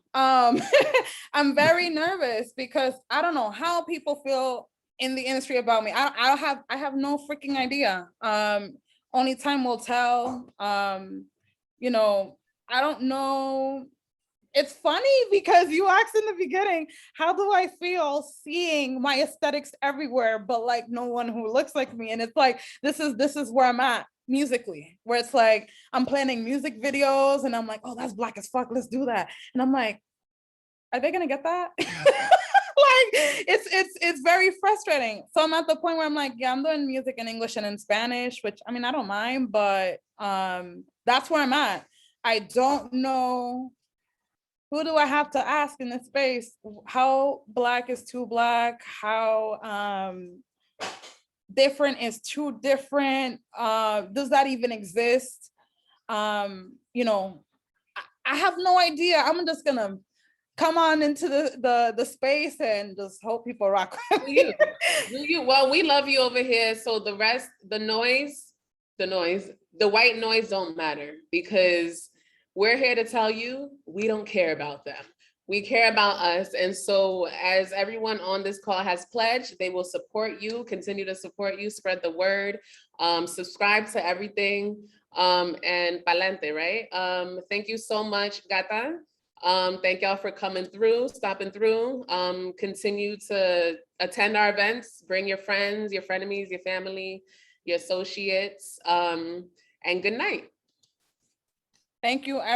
I'm very nervous because I don't know how people feel in the industry about me. I have no freaking idea. Only time will tell. I don't know. It's funny because you asked in the beginning, how do I feel seeing my aesthetics everywhere, but like no one who looks like me? And it's like, this is where I'm at musically, where it's like, I'm planning music videos and I'm like, oh, that's Black as fuck, let's do that. And I'm like, are they gonna get that? Like, it's very frustrating. So I'm at the point where I'm like, yeah, I'm doing music in English and in Spanish, which I mean, I don't mind, but that's where I'm at. I don't know, who do I have to ask in this space? How Black is too Black? How different is too different? Does that even exist? You know, I have no idea. I'm just gonna come on into the space and just hope people rock with me. Well, we love you over here. So the rest, the white noise don't matter, because we're here to tell you we don't care about them. We care about us. And so as everyone on this call has pledged, they will support you, continue to support you, spread the word, subscribe to everything, and pa'lante, right? Thank you so much, Gata. Thank y'all for coming through, stopping through. Continue to attend our events, bring your friends, your frenemies, your family, your associates, and good night. Thank you, everyone.